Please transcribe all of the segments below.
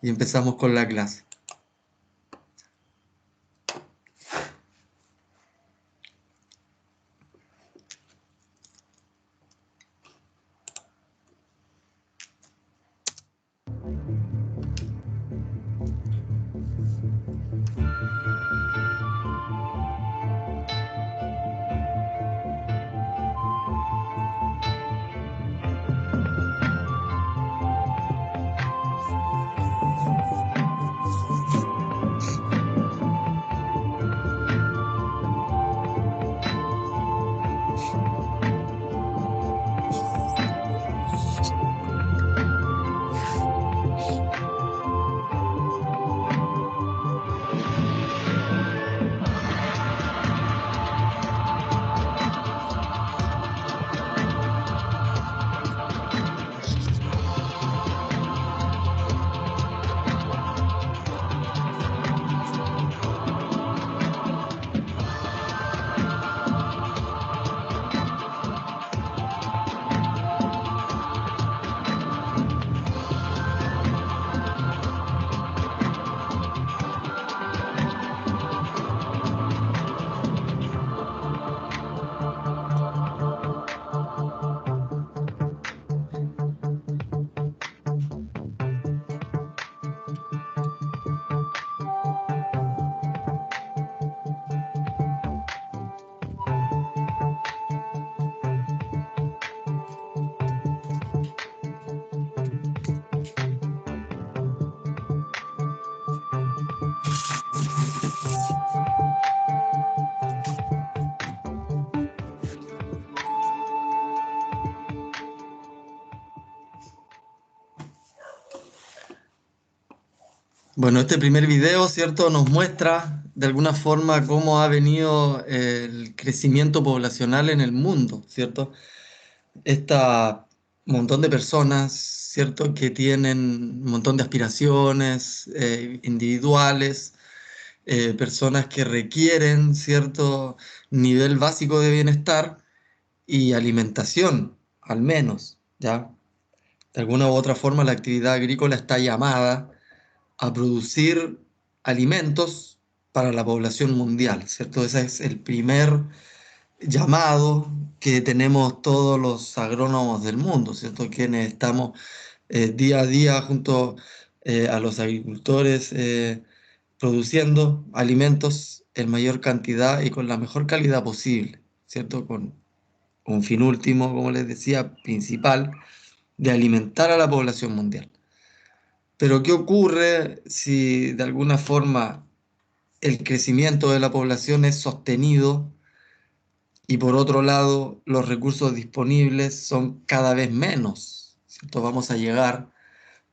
y empezamos con la clase. Bueno, este primer video, ¿cierto?, nos muestra de alguna forma cómo ha venido el crecimiento poblacional en el mundo, ¿cierto? Este montón de personas, ¿cierto?, que tienen un montón de aspiraciones individuales, personas que requieren cierto nivel básico de bienestar y alimentación, al menos, ¿ya? De alguna u otra forma, la actividad agrícola está llamada a producir alimentos para la población mundial, ¿cierto? Ese es el primer llamado que tenemos todos los agrónomos del mundo, ¿cierto? Quienes estamos día a día junto a los agricultores produciendo alimentos en mayor cantidad y con la mejor calidad posible, ¿cierto? Con un fin último, como les decía, principal, de alimentar a la población mundial. Pero ¿qué ocurre si de alguna forma el crecimiento de la población es sostenido y por otro lado los recursos disponibles son cada vez menos? ¿Cierto? Vamos a llegar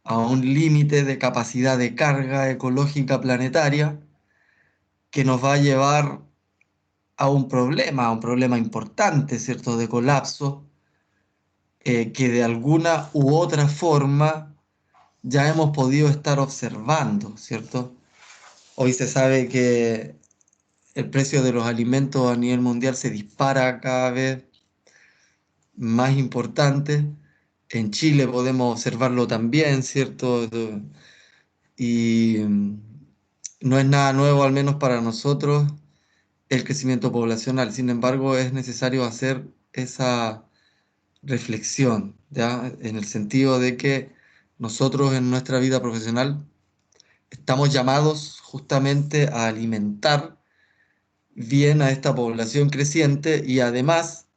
a un límite de capacidad de carga ecológica planetaria que nos va a llevar a un problema importante, ¿cierto?, de colapso, que de alguna u otra forma ya hemos podido estar observando, ¿cierto? Hoy se sabe que el precio de los alimentos a nivel mundial se dispara cada vez más importante. En Chile podemos observarlo también, ¿cierto? Y no es nada nuevo, al menos para nosotros, el crecimiento poblacional. Sin embargo, es necesario hacer esa reflexión, ¿ya? En el sentido de que nosotros en nuestra vida profesional estamos llamados justamente a alimentar bien a esta población creciente y además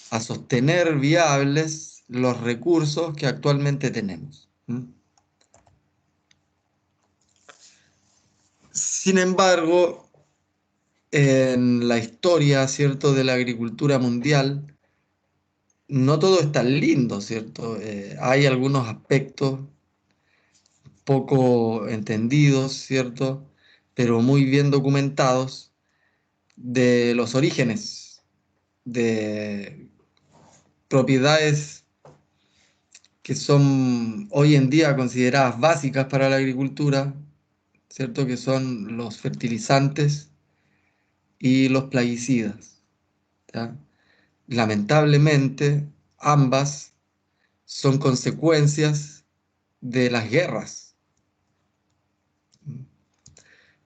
a sostener viables los recursos que actualmente tenemos. ¿Mm? Sin embargo, en la historia, ¿cierto?, de la agricultura mundial, no todo es tan lindo, ¿cierto? Hay algunos aspectos poco entendidos, ¿cierto?, pero muy bien documentados de los orígenes de propiedades que son hoy en día consideradas básicas para la agricultura, ¿cierto? Que son los fertilizantes y los plaguicidas, ¿ya? Lamentablemente, ambas son consecuencias de las guerras,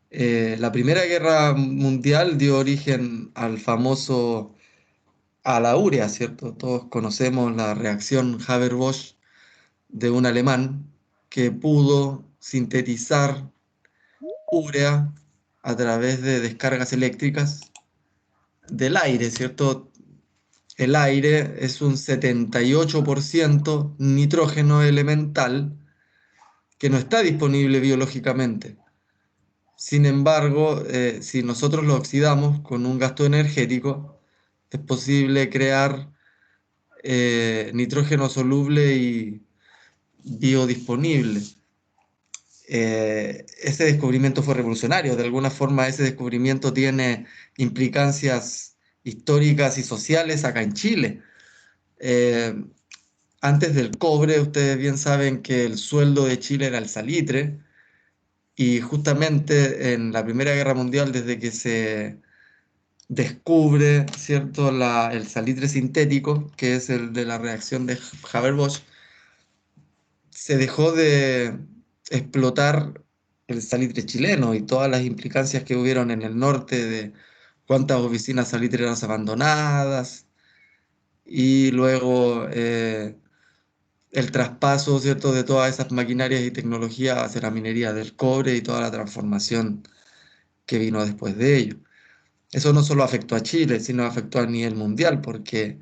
La Primera Guerra Mundial dio origen a la urea, ¿cierto? Todos conocemos la reacción Haber-Bosch de un alemán que pudo sintetizar urea a través de descargas eléctricas del aire, ¿cierto? El aire es un 78% nitrógeno elemental que no está disponible biológicamente. Sin embargo, si nosotros lo oxidamos con un gasto energético, es posible crear nitrógeno soluble y biodisponible. Ese descubrimiento fue revolucionario. De alguna forma, ese descubrimiento tiene implicancias históricas y sociales acá en Chile. Eh, Antes del cobre, ustedes bien saben que el sueldo de Chile era el salitre, y justamente en la Primera Guerra Mundial, desde que se descubre, ¿cierto?, el salitre sintético, que es el de la reacción de Haber-Bosch, se dejó de explotar el salitre chileno y todas las implicancias que hubieron en el norte de cuántas oficinas salitreras abandonadas, y luego el traspaso, ¿cierto?, de todas esas maquinarias y tecnologías hacia la minería del cobre y toda la transformación que vino después de ello. Eso no solo afectó a Chile, sino afectó a nivel mundial, porque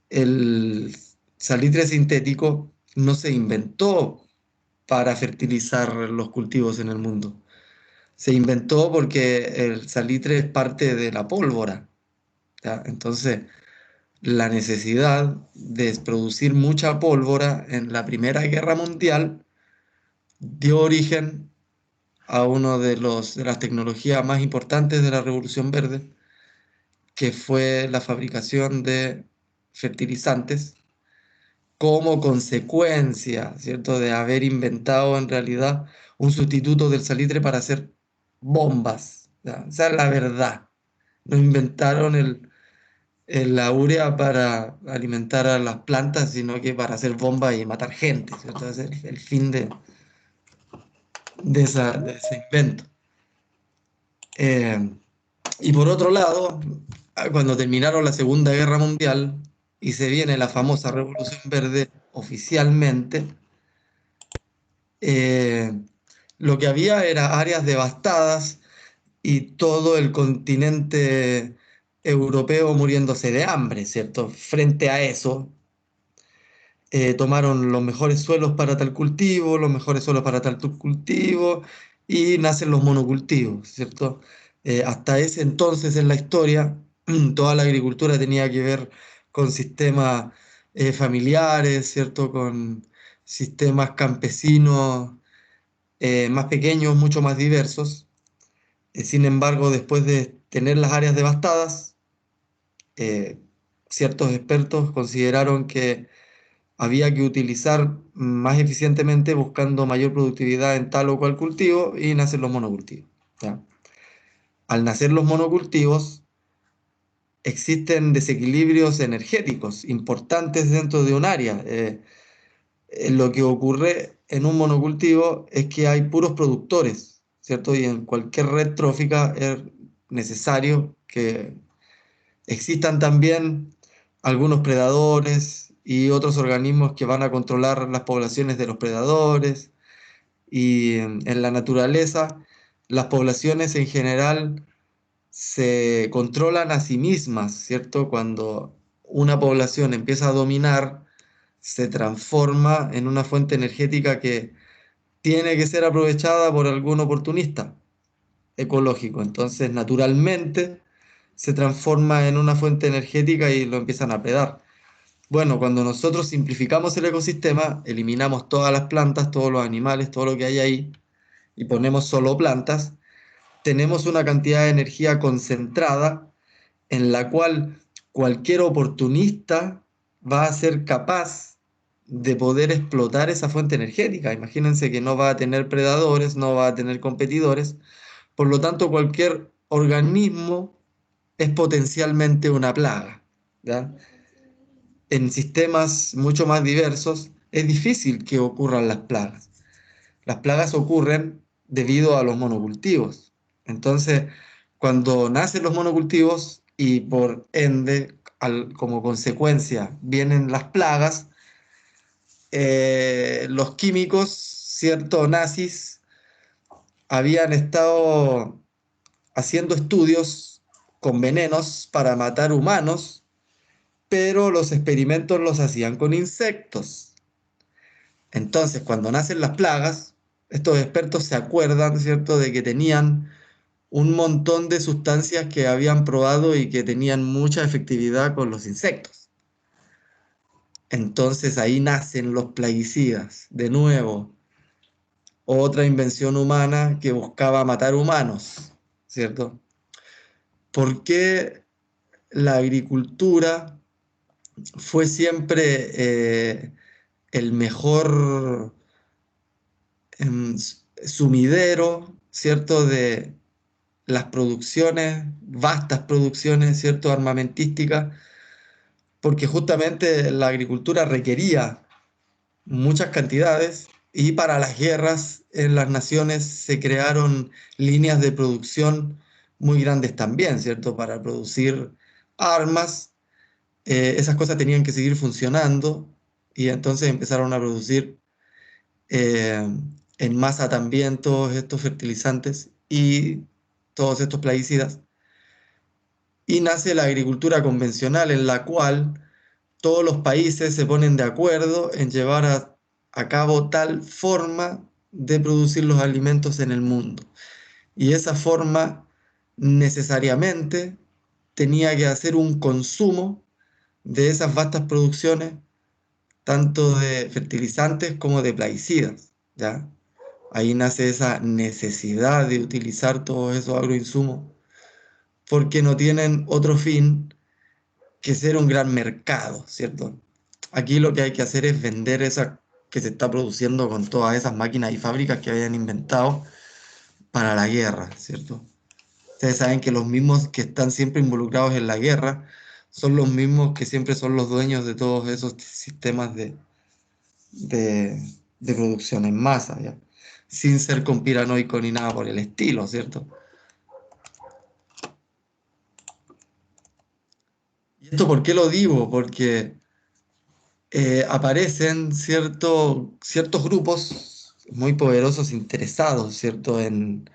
el salitre sintético no se inventó para fertilizar los cultivos en el mundo. Se inventó porque el salitre es parte de la pólvora, ¿ya? Entonces, la necesidad de producir mucha pólvora en la Primera Guerra Mundial dio origen a uno de las tecnologías más importantes de la Revolución Verde, que fue la fabricación de fertilizantes como consecuencia, ¿cierto?, de haber inventado en realidad un sustituto del salitre para hacer bombas. ¿Ya? Esa es la verdad. No inventaron la urea para alimentar a las plantas, sino que para hacer bombas y matar gente, ¿cierto? Ese es el fin de ese invento. Eh, y por otro lado, cuando terminaron la Segunda Guerra Mundial y se viene la famosa Revolución Verde oficialmente, eh, lo que había era áreas devastadas y todo el continente europeo muriéndose de hambre, ¿cierto? Frente a eso, tomaron los mejores suelos para tal cultivo, los mejores suelos para tal cultivo, y nacen los monocultivos, ¿cierto? Hasta ese entonces en la historia, toda la agricultura tenía que ver con sistemas familiares, ¿cierto? Con sistemas campesinos más pequeños, mucho más diversos. Sin embargo, después de tener las áreas devastadas, eh, ciertos expertos consideraron que había que utilizar más eficientemente buscando mayor productividad en tal o cual cultivo, y nacen los monocultivos. ¿Ya? Al nacer los monocultivos, existen desequilibrios energéticos importantes dentro de un área. Lo que ocurre en un monocultivo es que hay puros productores, ¿cierto? Y en cualquier red trófica es necesario que existan también algunos predadores y otros organismos que van a controlar las poblaciones de los predadores. Y en la naturaleza, las poblaciones en general se controlan a sí mismas, ¿cierto? Cuando una población empieza a dominar, se transforma en una fuente energética que tiene que ser aprovechada por algún oportunista ecológico. Entonces, naturalmente, se transforma en una fuente energética y lo empiezan a predar. Bueno, cuando nosotros simplificamos el ecosistema, eliminamos todas las plantas, todos los animales, todo lo que hay ahí, y ponemos solo plantas, tenemos una cantidad de energía concentrada en la cual cualquier oportunista va a ser capaz de poder explotar esa fuente energética. Imagínense que no va a tener predadores, no va a tener competidores, por lo tanto cualquier organismo es potencialmente una plaga. ¿Ya? En sistemas mucho más diversos es difícil que ocurran las plagas. Las plagas ocurren debido a los monocultivos. Entonces, cuando nacen los monocultivos y por ende, como consecuencia, vienen las plagas, los químicos, ciertos nazis, habían estado haciendo estudios con venenos para matar humanos, pero los experimentos los hacían con insectos. Entonces, cuando nacen las plagas, estos expertos se acuerdan, ¿cierto?, de que tenían un montón de sustancias que habían probado y que tenían mucha efectividad con los insectos. Entonces ahí nacen los plaguicidas, de nuevo, otra invención humana que buscaba matar humanos, ¿cierto? ¿Por qué la agricultura fue siempre el mejor sumidero, ¿cierto?, de las producciones, vastas producciones, ¿cierto?, armamentísticas, porque justamente la agricultura requería muchas cantidades y para las guerras en las naciones se crearon líneas de producción muy grandes también, ¿cierto? Para producir armas, esas cosas tenían que seguir funcionando y entonces empezaron a producir eh, en masa también todos estos fertilizantes y todos estos plaguicidas. Y nace la agricultura convencional en la cual todos los países se ponen de acuerdo en llevar a cabo tal forma de producir los alimentos en el mundo. Y esa forma necesariamente tenía que hacer un consumo de esas vastas producciones, tanto de fertilizantes como de plaguicidas, ¿ya? Ahí nace esa necesidad de utilizar todos esos agroinsumos porque no tienen otro fin que ser un gran mercado, ¿cierto? Aquí lo que hay que hacer es vender esa que se está produciendo con todas esas máquinas y fábricas que habían inventado para la guerra, ¿cierto? Ustedes saben que los mismos que están siempre involucrados en la guerra son los mismos que siempre son los dueños de todos esos sistemas de, de producción en masa, ¿ya? Sin ser conspiranoico ni nada por el estilo, ¿cierto? ¿Y esto por qué lo digo? Porque aparecen ciertos grupos muy poderosos interesados, ¿cierto?, en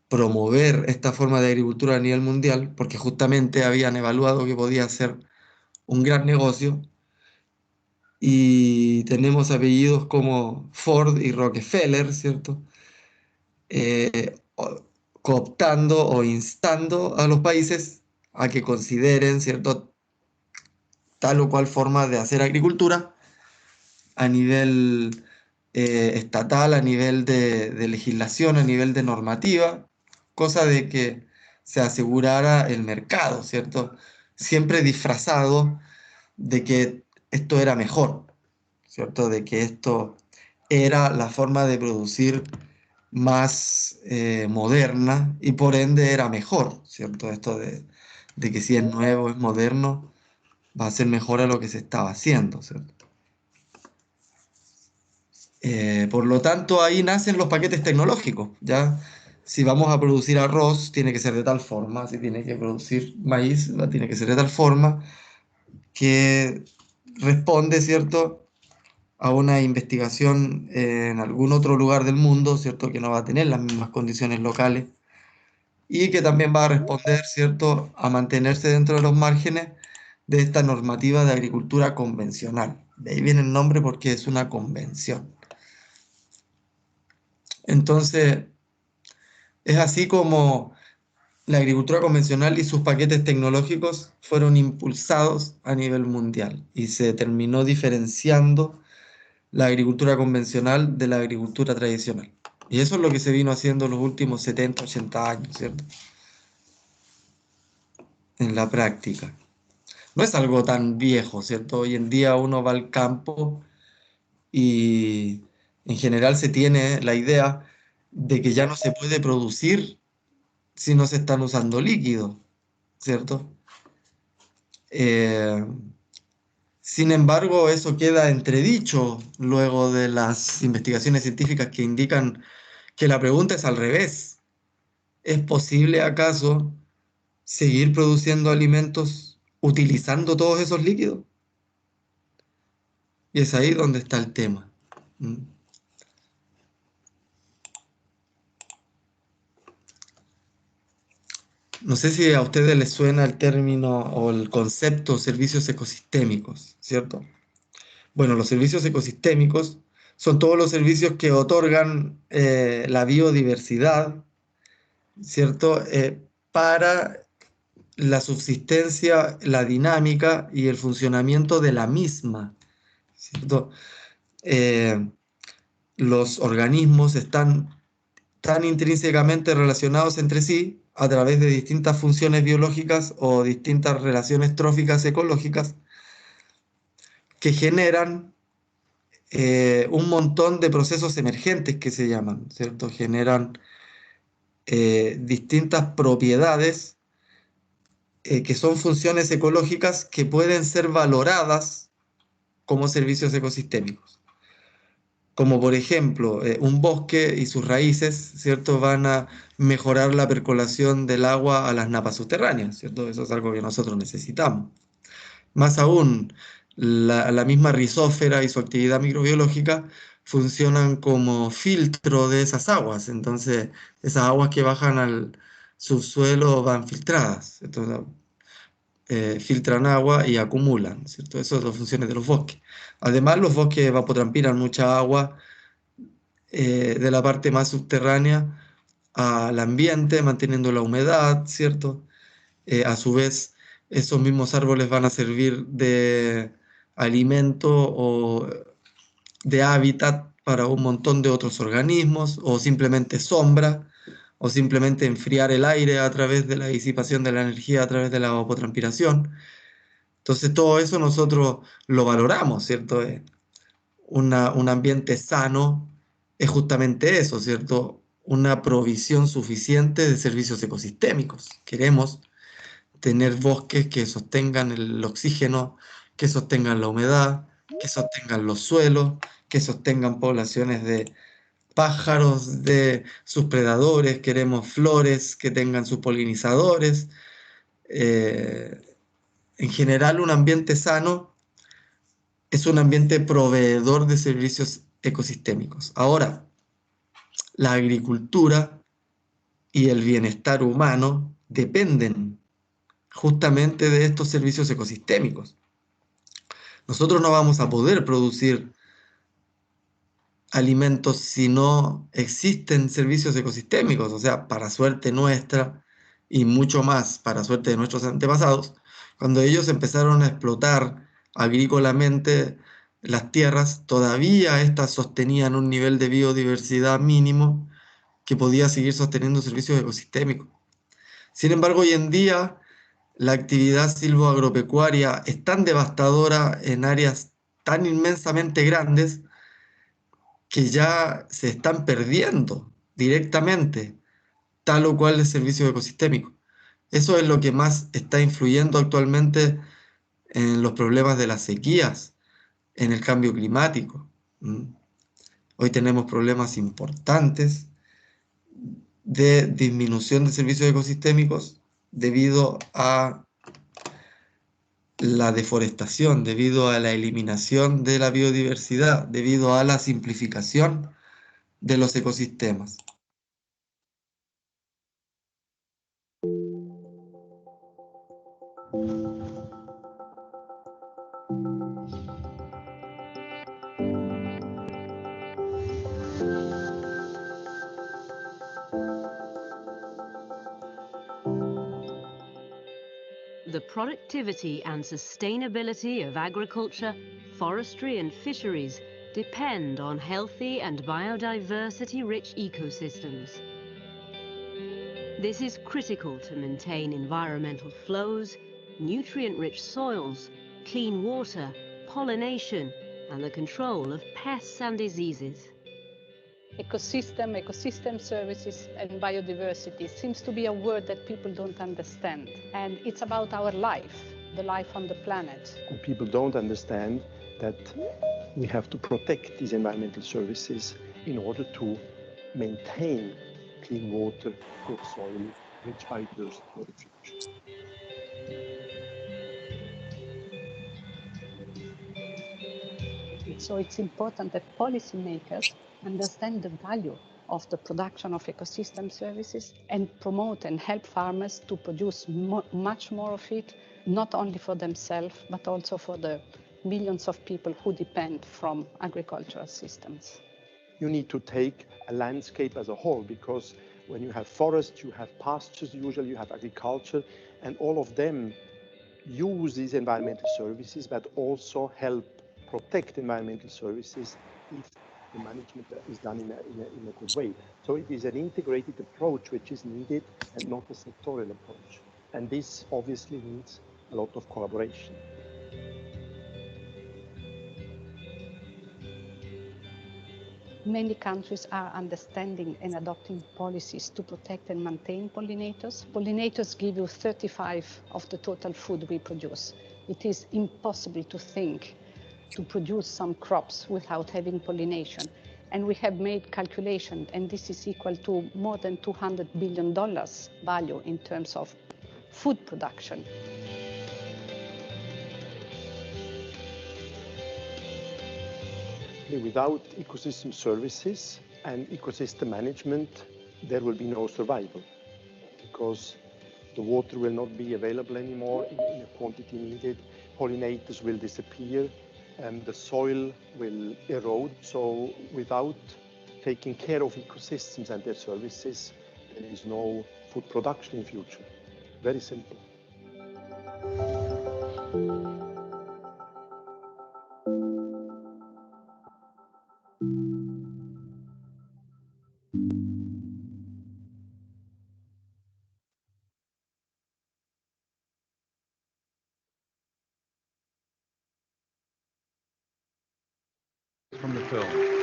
promover esta forma de agricultura a nivel mundial, porque justamente habían evaluado que podía ser un gran negocio, y tenemos apellidos como Ford y Rockefeller, ¿cierto?, cooptando o instando a los países a que consideren, ¿cierto?, tal o cual forma de hacer agricultura a nivel estatal, a nivel de legislación, a nivel de normativa, cosa de que se asegurara el mercado, ¿cierto? Siempre disfrazado de que esto era mejor, ¿cierto? De que esto era la forma de producir más moderna y por ende era mejor, ¿cierto? Esto de que si es nuevo, es moderno, va a ser mejor a lo que se estaba haciendo, ¿cierto? Por lo tanto, ahí nacen los paquetes tecnológicos, ¿ya? Si vamos a producir arroz, tiene que ser de tal forma, si tiene que producir maíz, tiene que ser de tal forma que responde, ¿cierto?, a una investigación en algún otro lugar del mundo, ¿cierto?, que no va a tener las mismas condiciones locales y que también va a responder, ¿cierto?, a mantenerse dentro de los márgenes de esta normativa de agricultura convencional. De ahí viene el nombre porque es una convención. Entonces, es así como la agricultura convencional y sus paquetes tecnológicos fueron impulsados a nivel mundial y se terminó diferenciando la agricultura convencional de la agricultura tradicional. Y eso es lo que se vino haciendo los últimos 70, 80 años, ¿cierto? En la práctica. No es algo tan viejo, ¿cierto? Hoy en día uno va al campo y en general se tiene la idea de que ya no se puede producir si no se están usando líquidos, ¿cierto? Eh, Sin embargo, eso queda entredicho luego de las investigaciones científicas que indican que la pregunta es al revés. ¿Es posible acaso seguir produciendo alimentos utilizando todos esos líquidos? Y es ahí donde está el tema. ¿Mm? No sé si a ustedes les suena el término o el concepto servicios ecosistémicos, ¿cierto? Bueno, los servicios ecosistémicos son todos los servicios que otorgan la biodiversidad, ¿cierto? Para la subsistencia, la dinámica y el funcionamiento de la misma, ¿cierto? Eh, los organismos están tan intrínsecamente relacionados entre sí a través de distintas funciones biológicas o distintas relaciones tróficas ecológicas que generan un montón de procesos emergentes que se llaman, ¿cierto? Generan distintas propiedades que son funciones ecológicas que pueden ser valoradas como servicios ecosistémicos. Como por ejemplo, un bosque y sus raíces, ¿cierto? Van a mejorar la percolación del agua a las napas subterráneas, ¿cierto? Eso es algo que nosotros necesitamos. Más aún, la misma rizósfera y su actividad microbiológica funcionan como filtro de esas aguas. Entonces, esas aguas que bajan al subsuelo van filtradas. Entonces, filtran agua y acumulan, ¿cierto? Esas son las funciones de los bosques. Además, los bosques evapotranspiran mucha agua de la parte más subterránea al ambiente, manteniendo la humedad, ¿cierto? A su vez, esos mismos árboles van a servir de alimento o de hábitat para un montón de otros organismos, o simplemente sombra, o simplemente enfriar el aire a través de la disipación de la energía a través de la evapotranspiración. Entonces, todo eso nosotros lo valoramos, ¿cierto? Un ambiente sano es justamente eso, ¿cierto? Una provisión suficiente de servicios ecosistémicos. Queremos tener bosques que sostengan el oxígeno, que sostengan la humedad, que sostengan los suelos, que sostengan poblaciones de pájaros, de sus predadores, queremos flores que tengan sus polinizadores. Eh, en general, un ambiente sano es un ambiente proveedor de servicios ecosistémicos. Ahora, la agricultura y el bienestar humano dependen justamente de estos servicios ecosistémicos. Nosotros no vamos a poder producir alimentos si no existen servicios ecosistémicos, o sea, para suerte nuestra y mucho más para suerte de nuestros antepasados, cuando ellos empezaron a explotar agrícolamente las tierras, todavía éstas sostenían un nivel de biodiversidad mínimo que podía seguir sosteniendo servicios ecosistémicos. Sin embargo, hoy en día la actividad silvoagropecuaria es tan devastadora en áreas tan inmensamente grandes que ya se están perdiendo directamente tal o cual el servicio ecosistémico. Eso es lo que más está influyendo actualmente en los problemas de las sequías, en el cambio climático. ¿Mm? Hoy tenemos problemas importantes de disminución de servicios ecosistémicos debido a la deforestación, debido a la eliminación de la biodiversidad, debido a la simplificación de los ecosistemas. The productivity and sustainability of agriculture, forestry and fisheries depend on healthy and biodiversity-rich ecosystems. This is critical to maintain environmental flows, nutrient-rich soils, clean water, pollination, and the control of pests and diseases. Ecosystem services, and biodiversity seems to be a word that people don't understand. And it's about our life, the life on the planet. And people don't understand that we have to protect these environmental services in order to maintain clean water, good soil, rich biodiversity for the future. So it's important that policymakers understand the value of the production of ecosystem services and promote and help farmers to produce much more of it, not only for themselves, but also for the millions of people who depend from agricultural systems. You need to take a landscape as a whole, because when you have forests, you have pastures, usually you have agriculture, and all of them use these environmental services, but also help protect environmental services if the management is done in a good way. So it is an integrated approach which is needed and not a sectorial approach. And this obviously needs a lot of collaboration. Many countries are understanding and adopting policies to protect and maintain pollinators. Pollinators give you 35% of the total food we produce. It is impossible to think to produce some crops without having pollination. And we have made calculation, and this is equal to more than $200 billion value in terms of food production. Without ecosystem services and ecosystem management, there will be no survival, because the water will not be available anymore in the quantity needed, pollinators will disappear, and the soil will erode. So without taking care of ecosystems and their services, there is no food production in future. Very simple. From the film.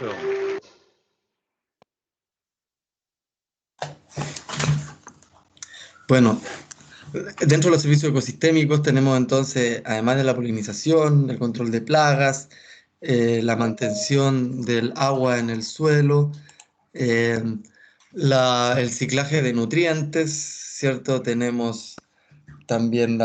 film. Bueno, dentro de los servicios ecosistémicos tenemos entonces, además de la polinización, el control de plagas, la mantención del agua en el suelo, eh, el ciclaje de nutrientes, ¿cierto? Tenemos también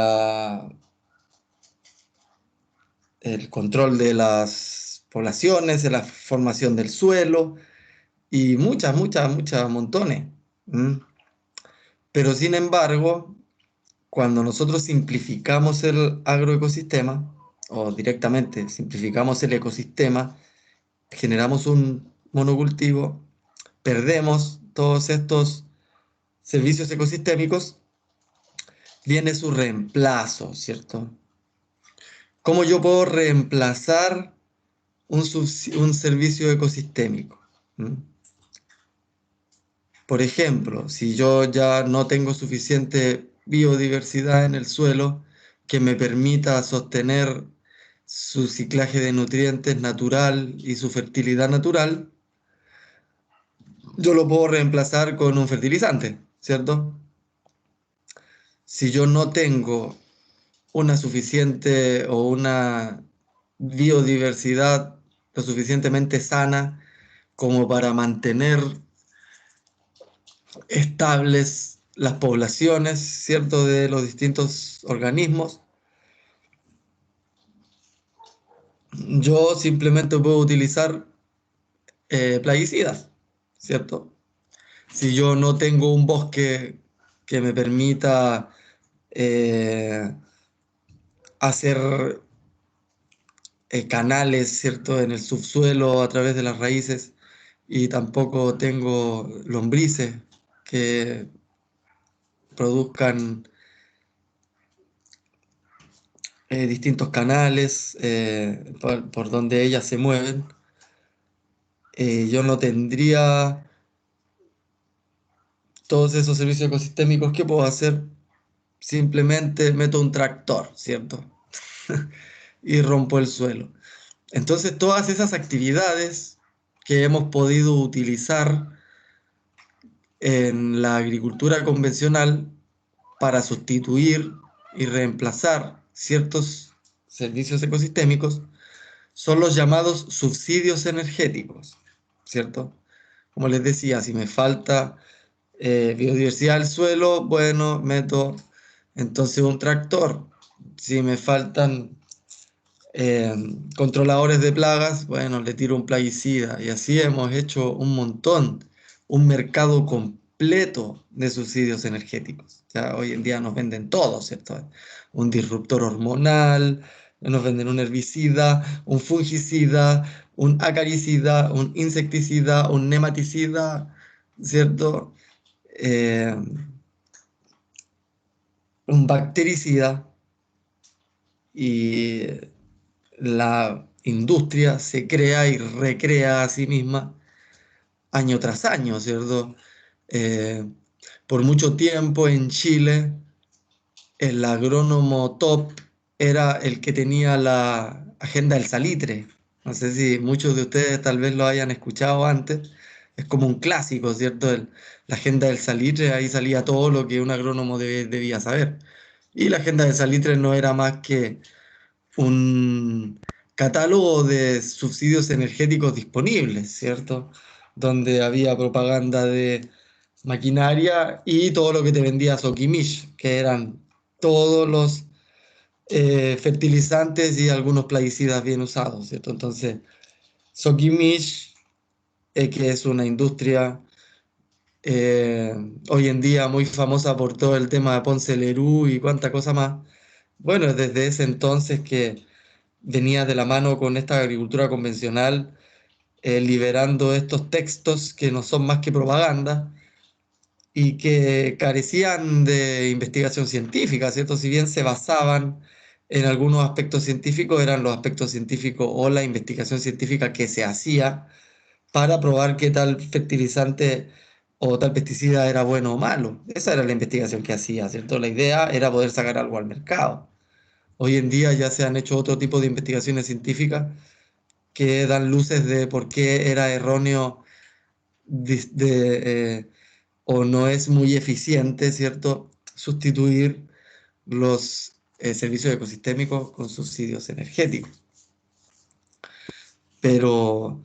el control de las poblaciones, de la formación del suelo y muchas montones. ¿M? Pero sin embargo, cuando nosotros simplificamos el agroecosistema, o directamente simplificamos el ecosistema, generamos un monocultivo, perdemos todos estos servicios ecosistémicos, viene su reemplazo, ¿cierto? ¿Cómo yo puedo reemplazar un servicio ecosistémico? ¿Mm? Por ejemplo, si yo ya no tengo suficiente biodiversidad en el suelo que me permita sostener su ciclaje de nutrientes natural y su fertilidad natural, yo lo puedo reemplazar con un fertilizante, ¿cierto? Si yo no tengo una suficiente o una biodiversidad lo suficientemente sana como para mantener estables las poblaciones, ¿cierto?, de los distintos organismos, yo simplemente puedo utilizar plaguicidas, ¿cierto? Si yo no tengo un bosque que me permita eh, hacer canales, ¿cierto?, en el subsuelo a través de las raíces, y tampoco tengo lombrices que produzcan distintos canales por donde ellas se mueven, yo no tendría todos esos servicios ecosistémicos. ¿Qué puedo hacer? Simplemente meto un tractor, ¿cierto? Y rompo el suelo. Entonces, todas esas actividades que hemos podido utilizar en la agricultura convencional para sustituir y reemplazar ciertos servicios ecosistémicos son los llamados subsidios energéticos, ¿cierto? Como les decía, si me falta biodiversidad del suelo, bueno, meto entonces un tractor. Si me faltan eh, controladores de plagas, bueno, le tiro un plaguicida. Y así hemos hecho un montón, un mercado completo de subsidios energéticos. Ya hoy en día nos venden todo, ¿cierto? Un disruptor hormonal, nos venden un herbicida, un fungicida, un acaricida, un insecticida, un nematicida, ¿cierto? Eh, un bactericida, y la industria se crea y recrea a sí misma año tras año, ¿cierto? Eh, por mucho tiempo en Chile, el agrónomo top era el que tenía la agenda del salitre. No sé si muchos de ustedes tal vez lo hayan escuchado antes. Es como un clásico, ¿cierto? La agenda del salitre, ahí salía todo lo que un agrónomo debía saber. Y la agenda del salitre no era más que un catálogo de subsidios energéticos disponibles, ¿cierto? Donde había propaganda de maquinaria y todo lo que te vendía Sokimich, que eran todos los fertilizantes y algunos plaguicidas bien usados, ¿cierto? Entonces, Sokimich, que es una industria eh, hoy en día muy famosa por todo el tema de Ponce Lerú y cuánta cosa más, bueno, desde ese entonces que venía de la mano con esta agricultura convencional, liberando estos textos que no son más que propaganda y que carecían de investigación científica, ¿cierto? Si bien se basaban en algunos aspectos científicos, eran los aspectos científicos o la investigación científica que se hacía para probar que tal fertilizante o tal pesticida era bueno o malo. Esa era la investigación que hacía, ¿cierto? La idea era poder sacar algo al mercado. Hoy en día ya se han hecho otro tipo de investigaciones científicas que dan luces de por qué era erróneo o no es muy eficiente, ¿cierto?, sustituir los servicios ecosistémicos con subsidios energéticos. Pero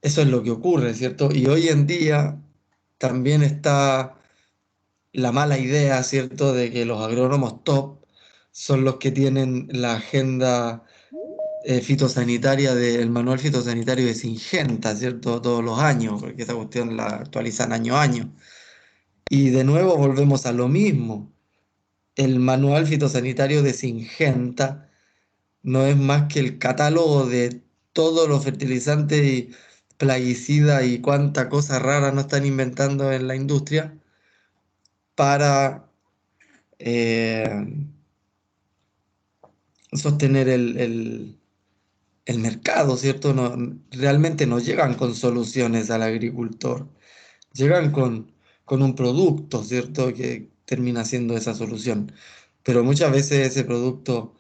eso es lo que ocurre, ¿cierto? Y hoy en día también está la mala idea, ¿cierto?, de que los agrónomos top son los que tienen la agenda fitosanitaria del manual fitosanitario de Syngenta, ¿cierto?, todos los años, porque esa cuestión la actualizan año a año. Y de nuevo volvemos a lo mismo. El manual fitosanitario de Syngenta no es más que el catálogo de todos los fertilizantes y plaguicidas y cuánta cosa rara no están inventando en la industria para sostener el mercado, ¿cierto? No, realmente no llegan con soluciones al agricultor, llegan con un producto, ¿cierto?, que termina siendo esa solución. Pero muchas veces ese producto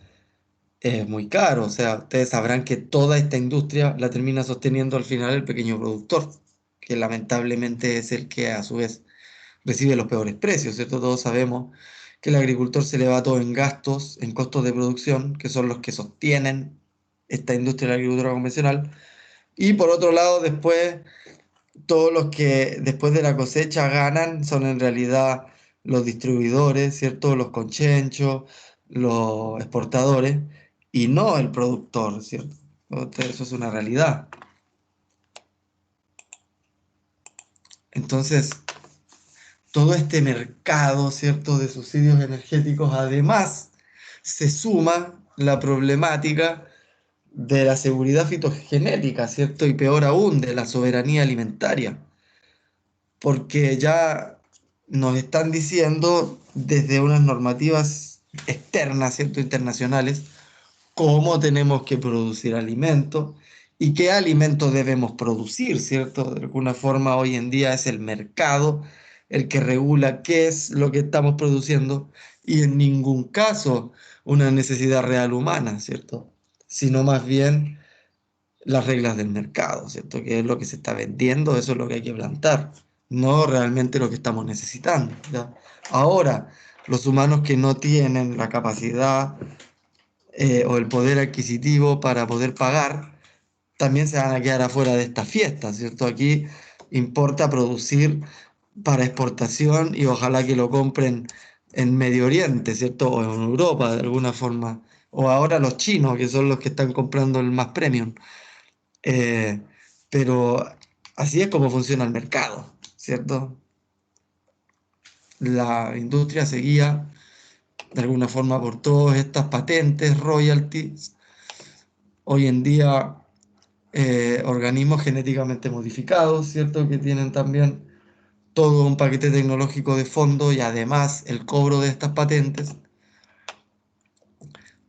es muy caro, o sea, ustedes sabrán que toda esta industria la termina sosteniendo al final el pequeño productor, que lamentablemente es el que a su vez recibe los peores precios, ¿cierto? Todos sabemos que el agricultor se le va todo en gastos, en costos de producción, que son los que sostienen esta industria de la agricultura convencional, y por otro lado, después, todos los que después de la cosecha ganan son en realidad los distribuidores, ¿cierto? Los conchenchos, los exportadores, y no el productor, ¿cierto? Eso es una realidad. Entonces, todo este mercado, ¿cierto?, de subsidios energéticos, además se suma la problemática de la seguridad fitogenética, ¿cierto? Y peor aún, de la soberanía alimentaria, porque ya nos están diciendo desde unas normativas externas, ¿cierto?, internacionales, cómo tenemos que producir alimentos y qué alimentos debemos producir, ¿cierto? De alguna forma hoy en día es el mercado el que regula qué es lo que estamos produciendo y en ningún caso una necesidad real humana, ¿cierto? Sino más bien las reglas del mercado, ¿cierto? Que es lo que se está vendiendo, eso es lo que hay que plantar, no realmente lo que estamos necesitando, ¿ya? Ahora, los humanos que no tienen la capacidad o el poder adquisitivo para poder pagar, también se van a quedar afuera de esta fiesta, ¿cierto? Aquí importa producir para exportación y ojalá que lo compren en Medio Oriente, ¿cierto? O en Europa de alguna forma. O ahora los chinos, que son los que están comprando el más premium. Eh, pero así es como funciona el mercado, ¿cierto? La industria seguía de alguna forma por todas estas patentes, royalties. Hoy en día organismos genéticamente modificados, ¿cierto?, que tienen también todo un paquete tecnológico de fondo y además el cobro de estas patentes.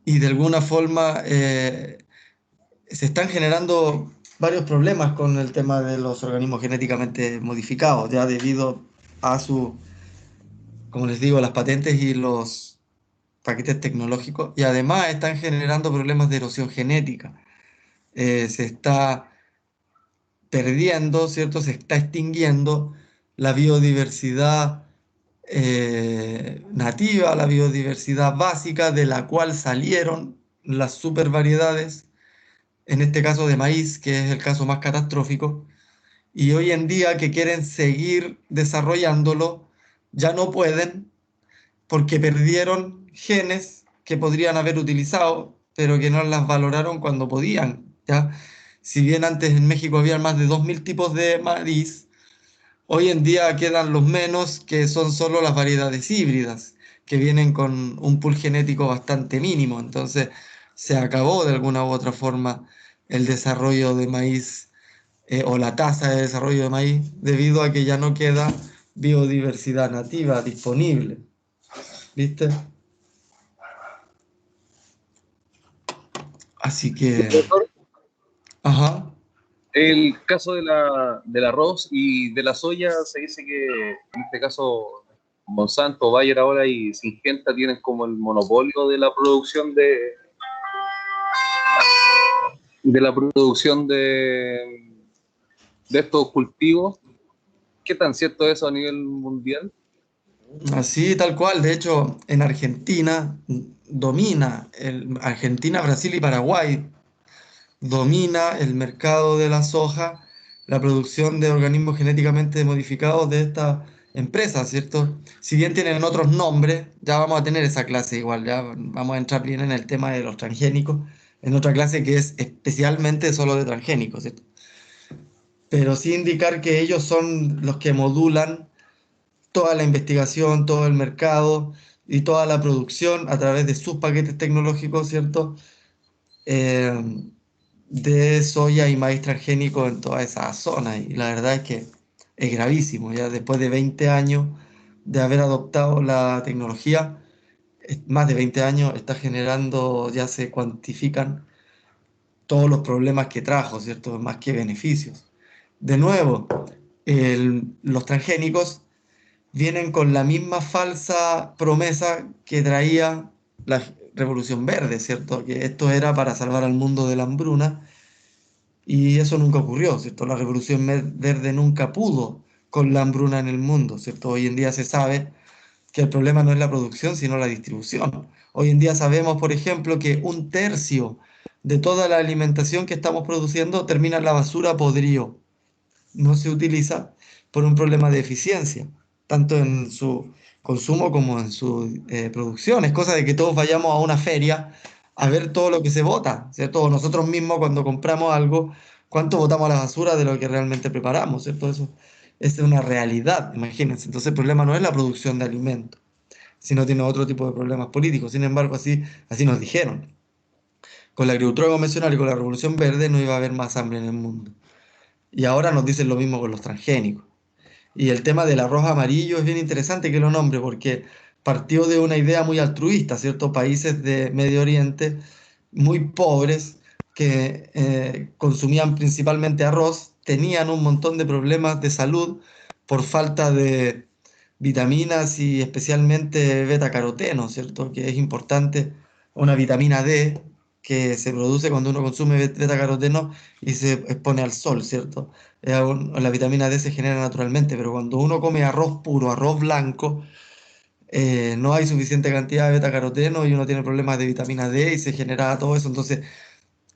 Y de alguna forma se están generando varios problemas con el tema de los organismos genéticamente modificados, ya debido a su, como les digo, las patentes y los paquetes tecnológicos, y además están generando problemas de erosión genética. Se está perdiendo, ¿cierto? Se está extinguiendo la biodiversidad nativa, la biodiversidad básica de la cual salieron las supervariedades, en este caso de maíz, que es el caso más catastrófico, y hoy en día que quieren seguir desarrollándolo, ya no pueden porque perdieron genes que podrían haber utilizado, pero que no las valoraron cuando podían, ¿ya? Si bien antes en México había más de 2000 tipos de maíz, hoy en día quedan los menos, que son solo las variedades híbridas, que vienen con un pool genético bastante mínimo. Entonces se acabó de alguna u otra forma el desarrollo de maíz o la tasa de desarrollo de maíz debido a que ya no queda biodiversidad nativa disponible. ¿Viste? Así que, Doctor, ajá. el caso del arroz y de la soya, se dice que en este caso Monsanto, Bayer ahora y Syngenta tienen como el monopolio de la producción de la producción de estos cultivos. ¿Qué tan cierto es eso a nivel mundial? Así, tal cual. De hecho, en Argentina domina, Argentina, Brasil y Paraguay domina el mercado de la soja, la producción de organismos genéticamente modificados de esta empresa, ¿cierto? Si bien tienen otros nombres, ya vamos a tener esa clase igual, ya vamos a entrar bien en el tema de los transgénicos, en otra clase que es especialmente solo de transgénicos, ¿cierto? Pero sí indicar que ellos son los que modulan toda la investigación, todo el mercado y toda la producción a través de sus paquetes tecnológicos, ¿cierto? Eh, de soya y maíz transgénico en toda esa zona. Y la verdad es que es gravísimo. Ya después de 20 años de haber adoptado la tecnología, más de 20 años, está generando, ya se cuantifican todos los problemas que trajo, ¿cierto? Más que beneficios. De nuevo, los transgénicos vienen con la misma falsa promesa que traía la Revolución Verde, ¿cierto? Que esto era para salvar al mundo de la hambruna y eso nunca ocurrió, ¿cierto? La Revolución Verde nunca pudo con la hambruna en el mundo, ¿cierto? Hoy en día se sabe que el problema no es la producción, sino la distribución. Hoy en día sabemos, por ejemplo, que un tercio de toda la alimentación que estamos produciendo termina en la basura podrido, no se utiliza por un problema de eficiencia, tanto en su consumo como en su producción. Es cosa de que todos vayamos a una feria a ver todo lo que se bota, ¿cierto? O nosotros mismos cuando compramos algo, cuánto botamos a la basura de lo que realmente preparamos, ¿cierto? Eso es una realidad, imagínense. Entonces el problema no es la producción de alimentos, sino tiene otro tipo de problemas políticos. Sin embargo, así nos dijeron. Con la agricultura convencional y con la revolución verde no iba a haber más hambre en el mundo. Y ahora nos dicen lo mismo con los transgénicos. Y el tema del arroz amarillo es bien interesante que lo nombre porque partió de una idea muy altruista, ¿cierto? Países de Medio Oriente muy pobres que consumían principalmente arroz, tenían un montón de problemas de salud por falta de vitaminas y especialmente beta-caroteno, ¿cierto? Que es importante, una vitamina D que se produce cuando uno consume beta-caroteno y se expone al sol, ¿cierto? La vitamina D se genera naturalmente, pero cuando uno come arroz puro, arroz blanco, no hay suficiente cantidad de beta-caroteno y uno tiene problemas de vitamina D y se genera todo eso. Entonces,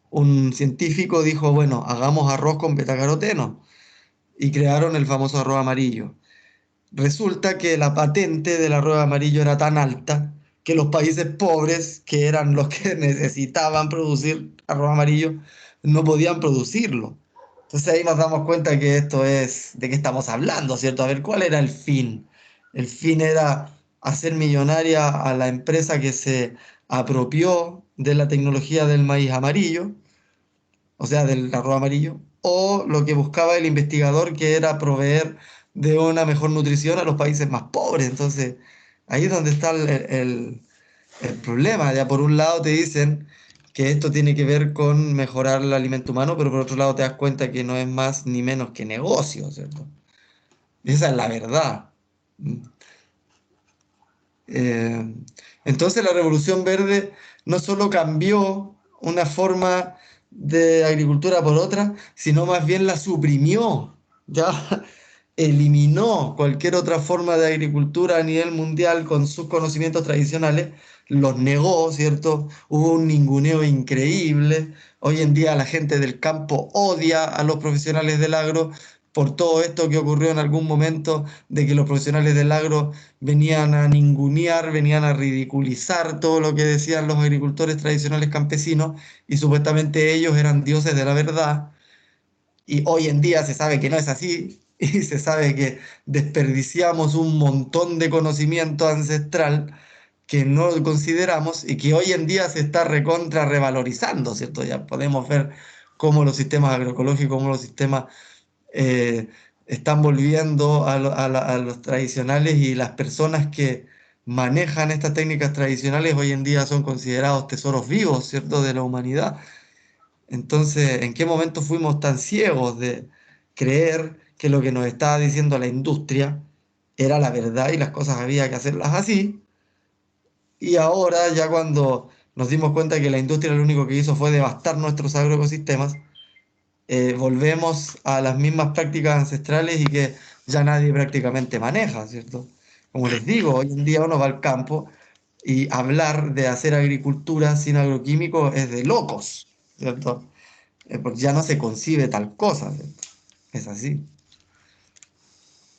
un científico dijo, bueno, hagamos arroz con beta-caroteno y crearon el famoso arroz amarillo. Resulta que la patente del arroz amarillo era tan alta que los países pobres, que eran los que necesitaban producir arroz amarillo, no podían producirlo. Entonces ahí nos damos cuenta que esto es de qué estamos hablando, ¿cierto? A ver, ¿cuál era el fin? El fin era hacer millonaria a la empresa que se apropió de la tecnología del maíz amarillo, o sea, del arroz amarillo, o lo que buscaba el investigador, que era proveer de una mejor nutrición a los países más pobres. Entonces, ahí es donde está el problema. Ya por un lado te dicen que esto tiene que ver con mejorar el alimento humano, pero por otro lado te das cuenta que no es más ni menos que negocio, ¿cierto? Esa es la verdad. Eh, entonces la Revolución Verde no solo cambió una forma de agricultura por otra, sino más bien la suprimió, ya eliminó cualquier otra forma de agricultura a nivel mundial con sus conocimientos tradicionales, los negó, ¿cierto? Hubo un ninguneo increíble. Hoy en día la gente del campo odia a los profesionales del agro por todo esto que ocurrió en algún momento de que los profesionales del agro venían a ningunear, venían a ridiculizar todo lo que decían los agricultores tradicionales campesinos y supuestamente ellos eran dioses de la verdad. Y hoy en día se sabe que no es así y se sabe que desperdiciamos un montón de conocimiento ancestral que no consideramos y que hoy en día se está recontra revalorizando, ¿cierto? Ya podemos ver cómo los sistemas agroecológicos, cómo los sistemas eh, están volviendo a los tradicionales y las personas que manejan estas técnicas tradicionales hoy en día son considerados tesoros vivos, ¿cierto? De la humanidad. Entonces, ¿en qué momento fuimos tan ciegos de creer que lo que nos estaba diciendo la industria era la verdad y las cosas había que hacerlas así? Y ahora, ya cuando nos dimos cuenta que la industria lo único que hizo fue devastar nuestros agroecosistemas, volvemos a las mismas prácticas ancestrales y que ya nadie prácticamente maneja, ¿cierto? Como les digo, hoy en día uno va al campo y hablar de hacer agricultura sin agroquímicos es de locos, ¿cierto? Porque ya no se concibe tal cosa, ¿cierto? Es así.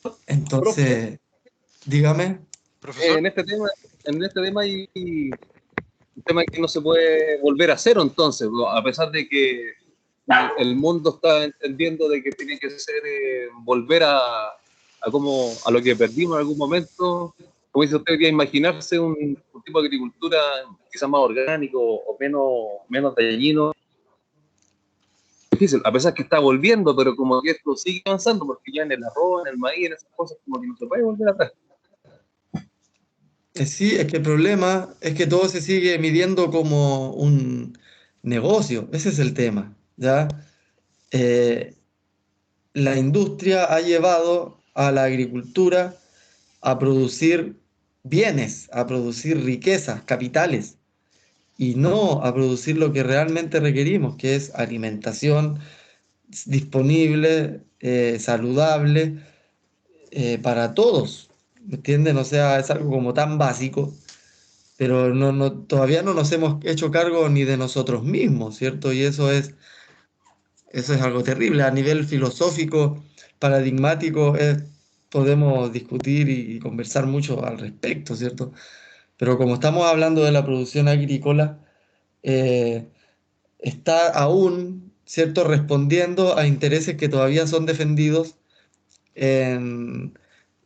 Profe, Entonces, dígame. Profesor, en este tema hay un tema que no se puede volver a cero entonces, ¿no? A pesar de que el mundo está entendiendo de que tiene que ser volver a lo que perdimos en algún momento. Como dice usted, quería imaginarse un tipo de agricultura quizás más orgánico o menos dañino. Difícil, a pesar que está volviendo, pero como que esto sigue avanzando, porque ya en el arroz, en el maíz, en esas cosas, como que no se puede volver atrás. Sí, es que el problema es que todo se sigue midiendo como un negocio. Ese es el tema, ¿ya? Eh, la industria ha llevado a la agricultura a producir bienes, a producir riquezas, capitales, y no a producir lo que realmente requerimos, que es alimentación disponible, saludable, para todos. ¿Me entienden? O sea, es algo como tan básico, pero todavía no nos hemos hecho cargo ni de nosotros mismos, ¿cierto? Y eso es algo terrible. A nivel filosófico, paradigmático, podemos discutir y conversar mucho al respecto, ¿cierto? Pero como estamos hablando de la producción agrícola, eh, está aún, ¿cierto?, respondiendo a intereses que todavía son defendidos en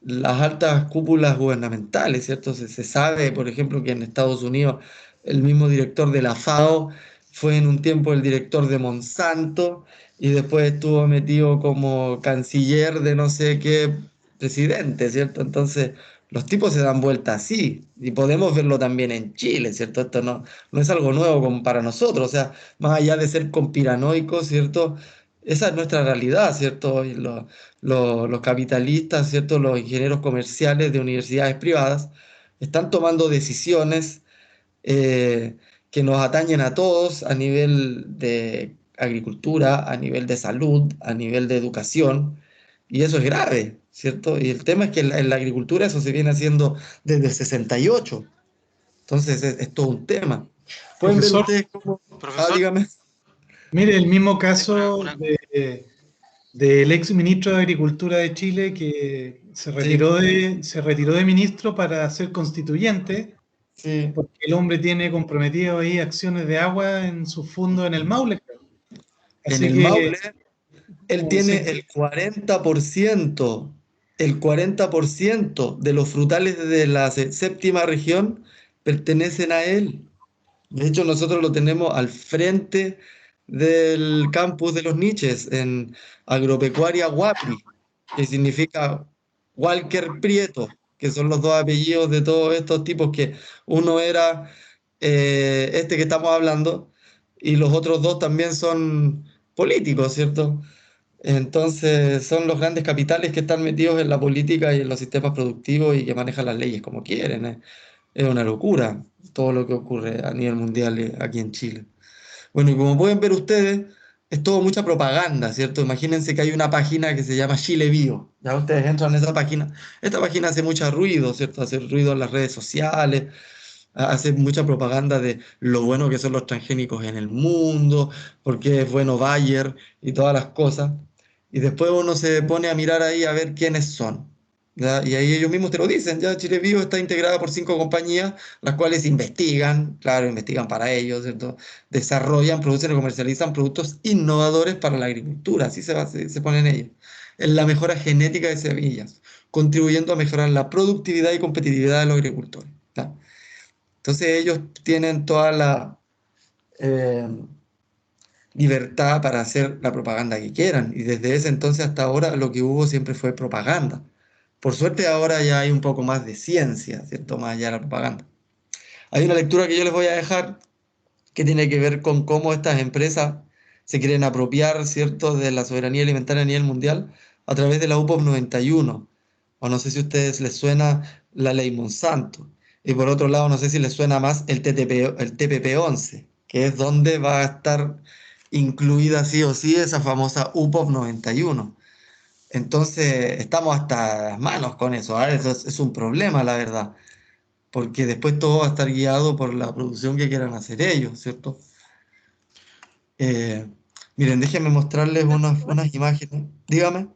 las altas cúpulas gubernamentales, ¿cierto? Se sabe, por ejemplo, que en Estados Unidos el mismo director de la FAO fue en un tiempo el director de Monsanto y después estuvo metido como canciller de no sé qué presidente, ¿cierto? Entonces, los tipos se dan vuelta así y podemos verlo también en Chile, ¿cierto? Esto no es algo nuevo como para nosotros, o sea, más allá de ser conspiranoicos, ¿cierto? Esa es nuestra realidad, ¿cierto? Y los capitalistas, ¿cierto? Los ingenieros comerciales de universidades privadas están tomando decisiones eh, que nos atañen a todos a nivel de agricultura, a nivel de salud, a nivel de educación, y eso es grave, ¿cierto? Y el tema es que en la agricultura eso se viene haciendo desde el 68, entonces es todo un tema. ¿Pueden ver profesor, ustedes cómo? Ah, profesor, dígame. mire, el mismo una, caso una- del ex ministro de Agricultura de Chile que Sí, se retiró de ministro para ser constituyente, sí. porque el hombre tiene comprometido ahí acciones de agua en su fondo en el Maule, creo. En Así el que Maule él tiene se- el 40% de los frutales de la séptima región pertenecen a él. De hecho, nosotros lo tenemos al frente del campus de los Niches, en Agropecuaria Guapri, que significa Walker Prieto, que son los dos apellidos de todos estos tipos, que uno era este que estamos hablando, y los otros dos también son políticos, ¿cierto? Entonces son los grandes capitales que están metidos en la política y en los sistemas productivos y que manejan las leyes como quieren. Es una locura todo lo que ocurre a nivel mundial aquí en Chile. Bueno, y como pueden ver ustedes, es todo mucha propaganda, ¿cierto? Imagínense que hay una página que se llama Chile Bio. Ya ustedes entran en esa página. Esta página hace mucho ruido, ¿cierto? Hace ruido en las redes sociales, hace mucha propaganda de lo bueno que son los transgénicos en el mundo, porque es bueno Bayer y todas las cosas. Y después uno se pone a mirar ahí a ver quiénes son. ¿Ya? Y ahí ellos mismos te lo dicen, ya Chile Vivo está integrada por 5 compañías, las cuales investigan, claro, investigan para ellos, ¿cierto? Desarrollan, producen y comercializan productos innovadores para la agricultura, así se ponen ellos, en la mejora genética de semillas, contribuyendo a mejorar la productividad y competitividad de los agricultores. ¿Ya? Entonces ellos tienen toda la eh, libertad para hacer la propaganda que quieran. Y desde ese entonces hasta ahora lo que hubo siempre fue propaganda. Por suerte ahora ya hay un poco más de ciencia, ¿cierto? Más allá de la propaganda. Hay una lectura que yo les voy a dejar que tiene que ver con cómo estas empresas se quieren apropiar, ¿cierto?, de la soberanía alimentaria a nivel mundial a través de la UPOP 91. O no sé si a ustedes les suena la ley Monsanto. Y por otro lado, no sé si les suena más el TPP-11, que es donde va a estar incluida sí o sí esa famosa UPOV 91. Entonces, estamos hasta las manos con eso, ¿ah? Eso es un problema, la verdad, porque después todo va a estar guiado por la producción que quieran hacer ellos, ¿cierto? Eh, Miren, déjenme mostrarles unas imágenes. Dígame.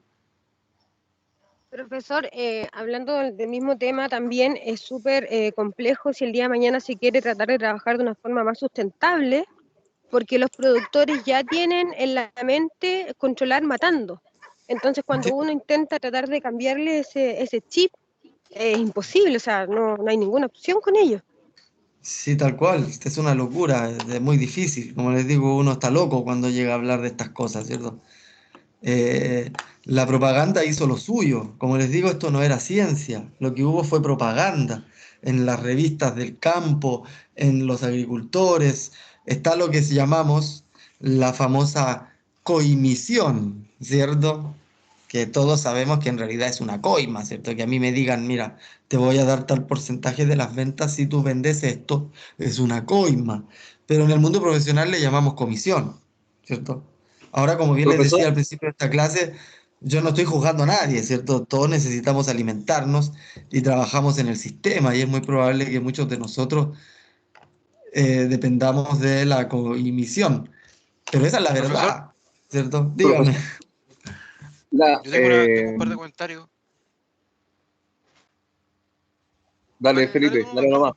Profesor, hablando del mismo tema, también es súper complejo si el día de mañana se quiere tratar de trabajar de una forma más sustentable, porque los productores ya tienen en la mente controlar matando. Entonces, cuando Sí, uno intenta tratar de cambiarle ese chip, es imposible, o sea, no hay ninguna opción con ello. sí, tal cual, es una locura, es muy difícil. Como les digo, uno está loco cuando llega a hablar de estas cosas, ¿cierto? Eh, la propaganda hizo lo suyo. Como les digo, esto no era ciencia. Lo que hubo fue propaganda en las revistas del campo, en los agricultores. Está lo que llamamos la famosa coimisión, ¿cierto? Que todos sabemos que en realidad es una coima, ¿cierto? Que a mí me digan, mira, te voy a dar tal porcentaje de las ventas si tú vendes esto, es una coima. Pero en el mundo profesional le llamamos comisión, ¿cierto? Ahora, como bien les Profesor, decía al principio de esta clase, yo no estoy juzgando a nadie, ¿cierto? Todos necesitamos alimentarnos y trabajamos en el sistema y es muy probable que muchos de nosotros dependamos de la comisión. Pero esa es la Profesor, verdad, ¿cierto? Dígame. profesor, la, tengo un par de comentarios. dale, Dale, dale tú Felipe, nomás. dale nomás.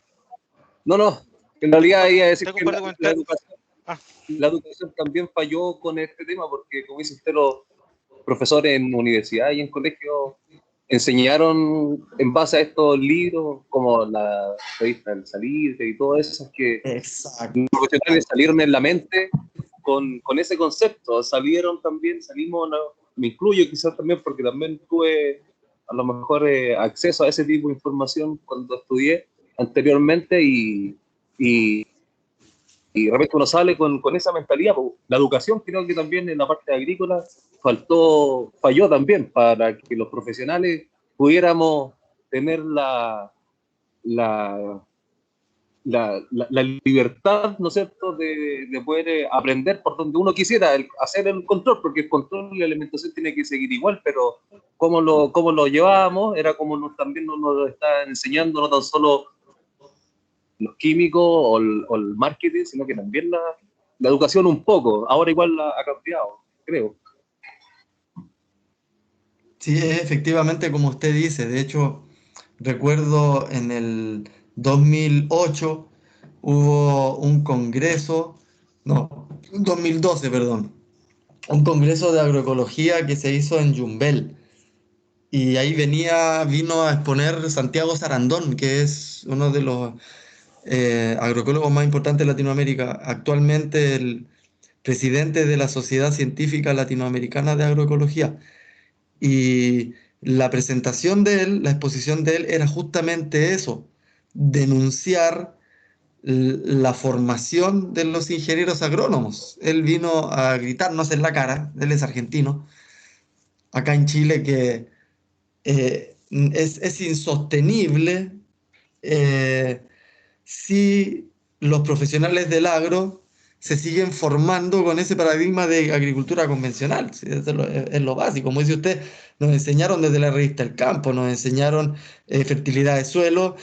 No, en realidad iba a decir Tengo un que par de la comentarios. educación, Ah, la educación también falló con este tema, porque como dice usted, los profesores en universidad y en colegio enseñaron en base a estos libros, como la revista El Salir y todas esas que Exacto. los profesionales salieron en la mente con ese concepto. Salieron también, salimos, no, me incluyo quizás también porque también tuve a lo mejor acceso a ese tipo de información cuando estudié anteriormente y, y de repente uno sale con esa mentalidad. La educación creo que también en la parte agrícola falló también para que los profesionales pudiéramos tener la, la libertad, ¿no es cierto?, de poder aprender por donde uno quisiera, hacer el control, porque el control y la alimentación tiene que seguir igual, pero cómo lo llevábamos era como también nos lo está enseñando no tan solo los químicos o el marketing, sino que también la educación un poco. Ahora igual ha cambiado, creo. Sí, es efectivamente como usted dice. De hecho, recuerdo en el 2008 hubo un congreso, no, 2012, perdón, un congreso de agroecología que se hizo en Yumbel. Y ahí vino a exponer Santiago Sarandón, que es uno de los agroecólogos más importantes de Latinoamérica. Actualmente el presidente de la Sociedad Científica Latinoamericana de Agroecología. Y la presentación de él, la exposición de él era justamente eso, denunciar la formación de los ingenieros agrónomos. Él vino a gritarnos en la cara, él es argentino, acá en Chile, que es insostenible eh, si los profesionales del agro se siguen formando con ese paradigma de agricultura convencional. ¿Sí? Eso es lo básico. Como dice usted, nos enseñaron desde la revista El Campo, nos enseñaron fertilidad de suelo,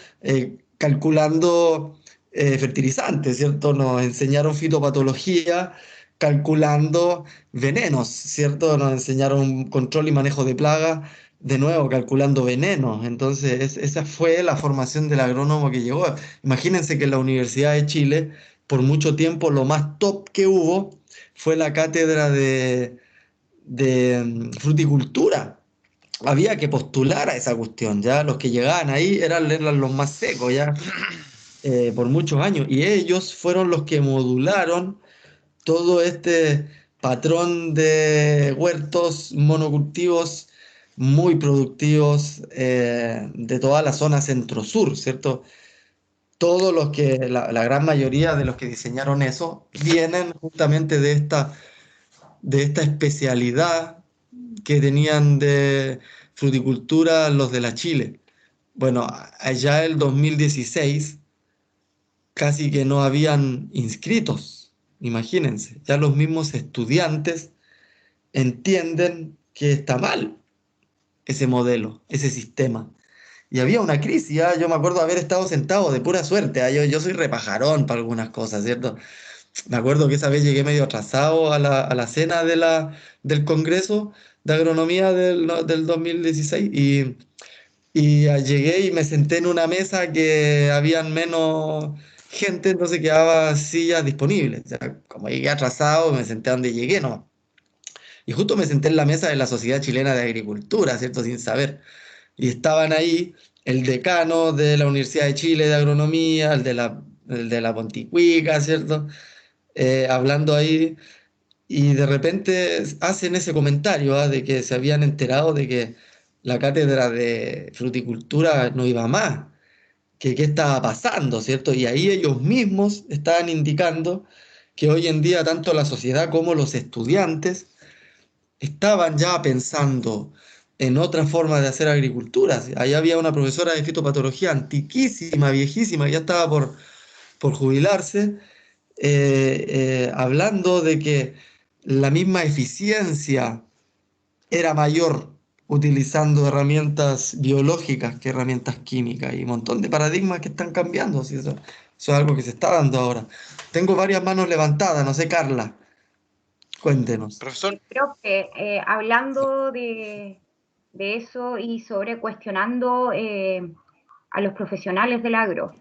calculando fertilizantes, ¿cierto? Nos enseñaron fitopatología, calculando venenos, ¿cierto? Nos enseñaron control y manejo de plagas, de nuevo, calculando venenos. Entonces, esa fue la formación del agrónomo que llegó. Imagínense que en la Universidad de Chile, por mucho tiempo, lo más top que hubo fue la cátedra de fruticultura. Había que postular a esa cuestión, ya los que llegaban ahí eran los más secos, ya por muchos años. Y ellos fueron los que modularon todo este patrón de huertos monocultivos muy productivos de toda la zona centro-sur, ¿cierto? Todos los que, la gran mayoría de los que diseñaron eso, vienen justamente de esta especialidad que tenían de fruticultura los de la Chile. Bueno, allá el 2016 casi que no habían inscritos, imagínense, ya los mismos estudiantes entienden que está mal ese modelo, ese sistema. Y había una crisis, ¿ah? Yo me acuerdo haber estado sentado de pura suerte, ¿ah? Yo soy repajarón para algunas cosas, ¿cierto? Me acuerdo que esa vez llegué medio atrasado a la cena del Congreso de Agronomía del 2016 llegué y me senté en una mesa que habían menos gente, entonces quedaba sillas disponibles. O sea, como llegué atrasado, me senté donde llegué, ¿no? Y justo me senté en la mesa de la Sociedad Chilena de Agricultura, ¿cierto? Sin saber. Y estaban ahí el decano de la Universidad de Chile de Agronomía, el de la Ponticuica, ¿cierto? Hablando ahí, y de repente hacen ese comentario, ¿ah? De que se habían enterado de que la cátedra de fruticultura no iba más, que qué estaba pasando, ¿cierto? Y ahí ellos mismos estaban indicando que hoy en día tanto la sociedad como los estudiantes estaban ya pensando en otra forma de hacer agricultura. Ahí había una profesora de fitopatología antiquísima, viejísima, que ya estaba por jubilarse, hablando de que la misma eficiencia era mayor utilizando herramientas biológicas que herramientas químicas y un montón de paradigmas que están cambiando. ¿Sí? Eso es algo que se está dando ahora. Tengo varias manos levantadas, no sé, Carla, cuéntenos. Profesor, Profe, hablando de eso y sobre cuestionando a los profesionales del agro,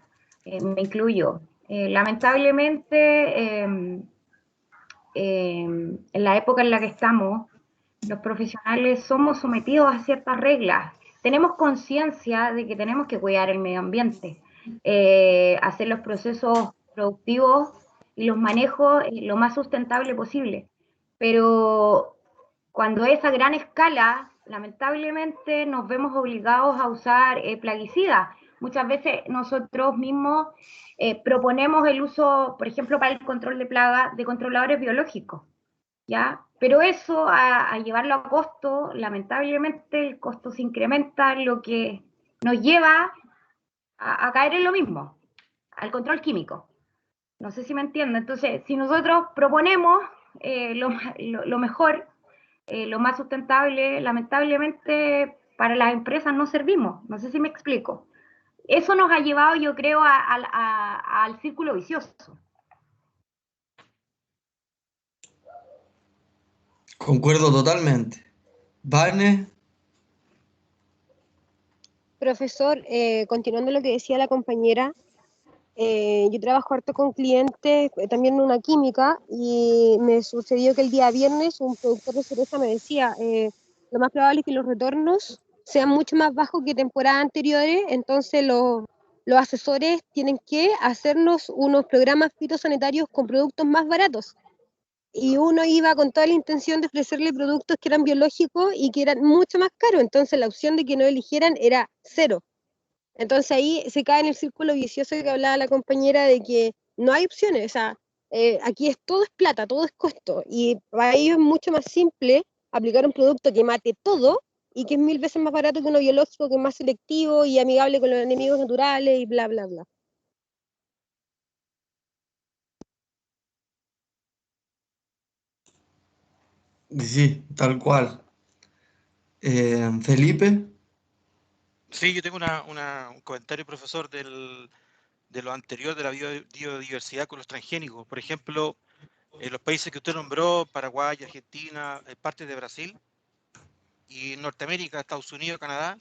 me incluyo. Lamentablemente, en la época en la que estamos, los profesionales somos sometidos a ciertas reglas. Tenemos conciencia de que tenemos que cuidar el medio ambiente, hacer los procesos productivos y los manejos lo más sustentable posible. Pero cuando es a gran escala, lamentablemente nos vemos obligados a usar plaguicidas. Muchas veces nosotros mismos proponemos el uso, por ejemplo, para el control de plagas, de controladores biológicos, ¿ya? Pero eso, a llevarlo a costo, lamentablemente el costo se incrementa, lo que nos lleva a caer en lo mismo, al control químico. No sé si me entienden. Entonces, si nosotros proponemos lo mejor, lo más sustentable, lamentablemente para las empresas no servimos. No sé si me explico. Eso nos ha llevado, yo creo, al círculo vicioso. Concuerdo totalmente. Vane, Profesor, continuando lo que decía la compañera, yo trabajo harto con clientes, también en una química, y me sucedió que el día viernes un productor de cerveza me decía, lo más probable es que los retornos sean mucho más bajos que temporadas anteriores, entonces los asesores tienen que hacernos unos programas fitosanitarios con productos más baratos. Y uno iba con toda la intención de ofrecerle productos que eran biológicos y que eran mucho más caros, entonces la opción de que no eligieran era cero. Entonces ahí se cae en el círculo vicioso que hablaba la compañera de que no hay opciones, o sea, aquí todo es plata, todo es costo, y para ellos es mucho más simple aplicar un producto que mate todo y que es 1000 veces más barato que uno biológico, que es más selectivo y amigable con los enemigos naturales y bla, bla, bla. sí, tal cual. Felipe, sí, yo tengo un comentario, profesor, de lo anterior de la biodiversidad con los transgénicos. Por ejemplo, en los países que usted nombró, Paraguay, Argentina, parte de Brasil y Norteamérica, Estados Unidos, Canadá,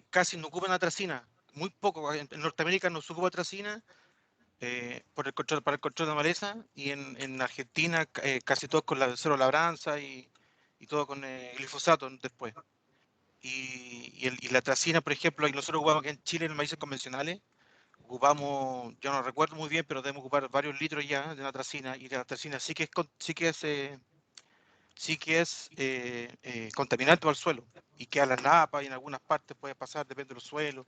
casi no ocupan atracina. Muy poco. En Norteamérica no se ocupa atracina para el control de maleza, y en Argentina casi todos con la cero labranza y todo con glifosato después. Y la atracina, por ejemplo, y nosotros ocupamos aquí en Chile en maíces convencionales, ocupamos, yo no recuerdo muy bien, pero debemos ocupar varios litros ya de atracina, y la atracina sí que es contaminante para el suelo, y que a las napas y en algunas partes puede pasar, depende de los suelos.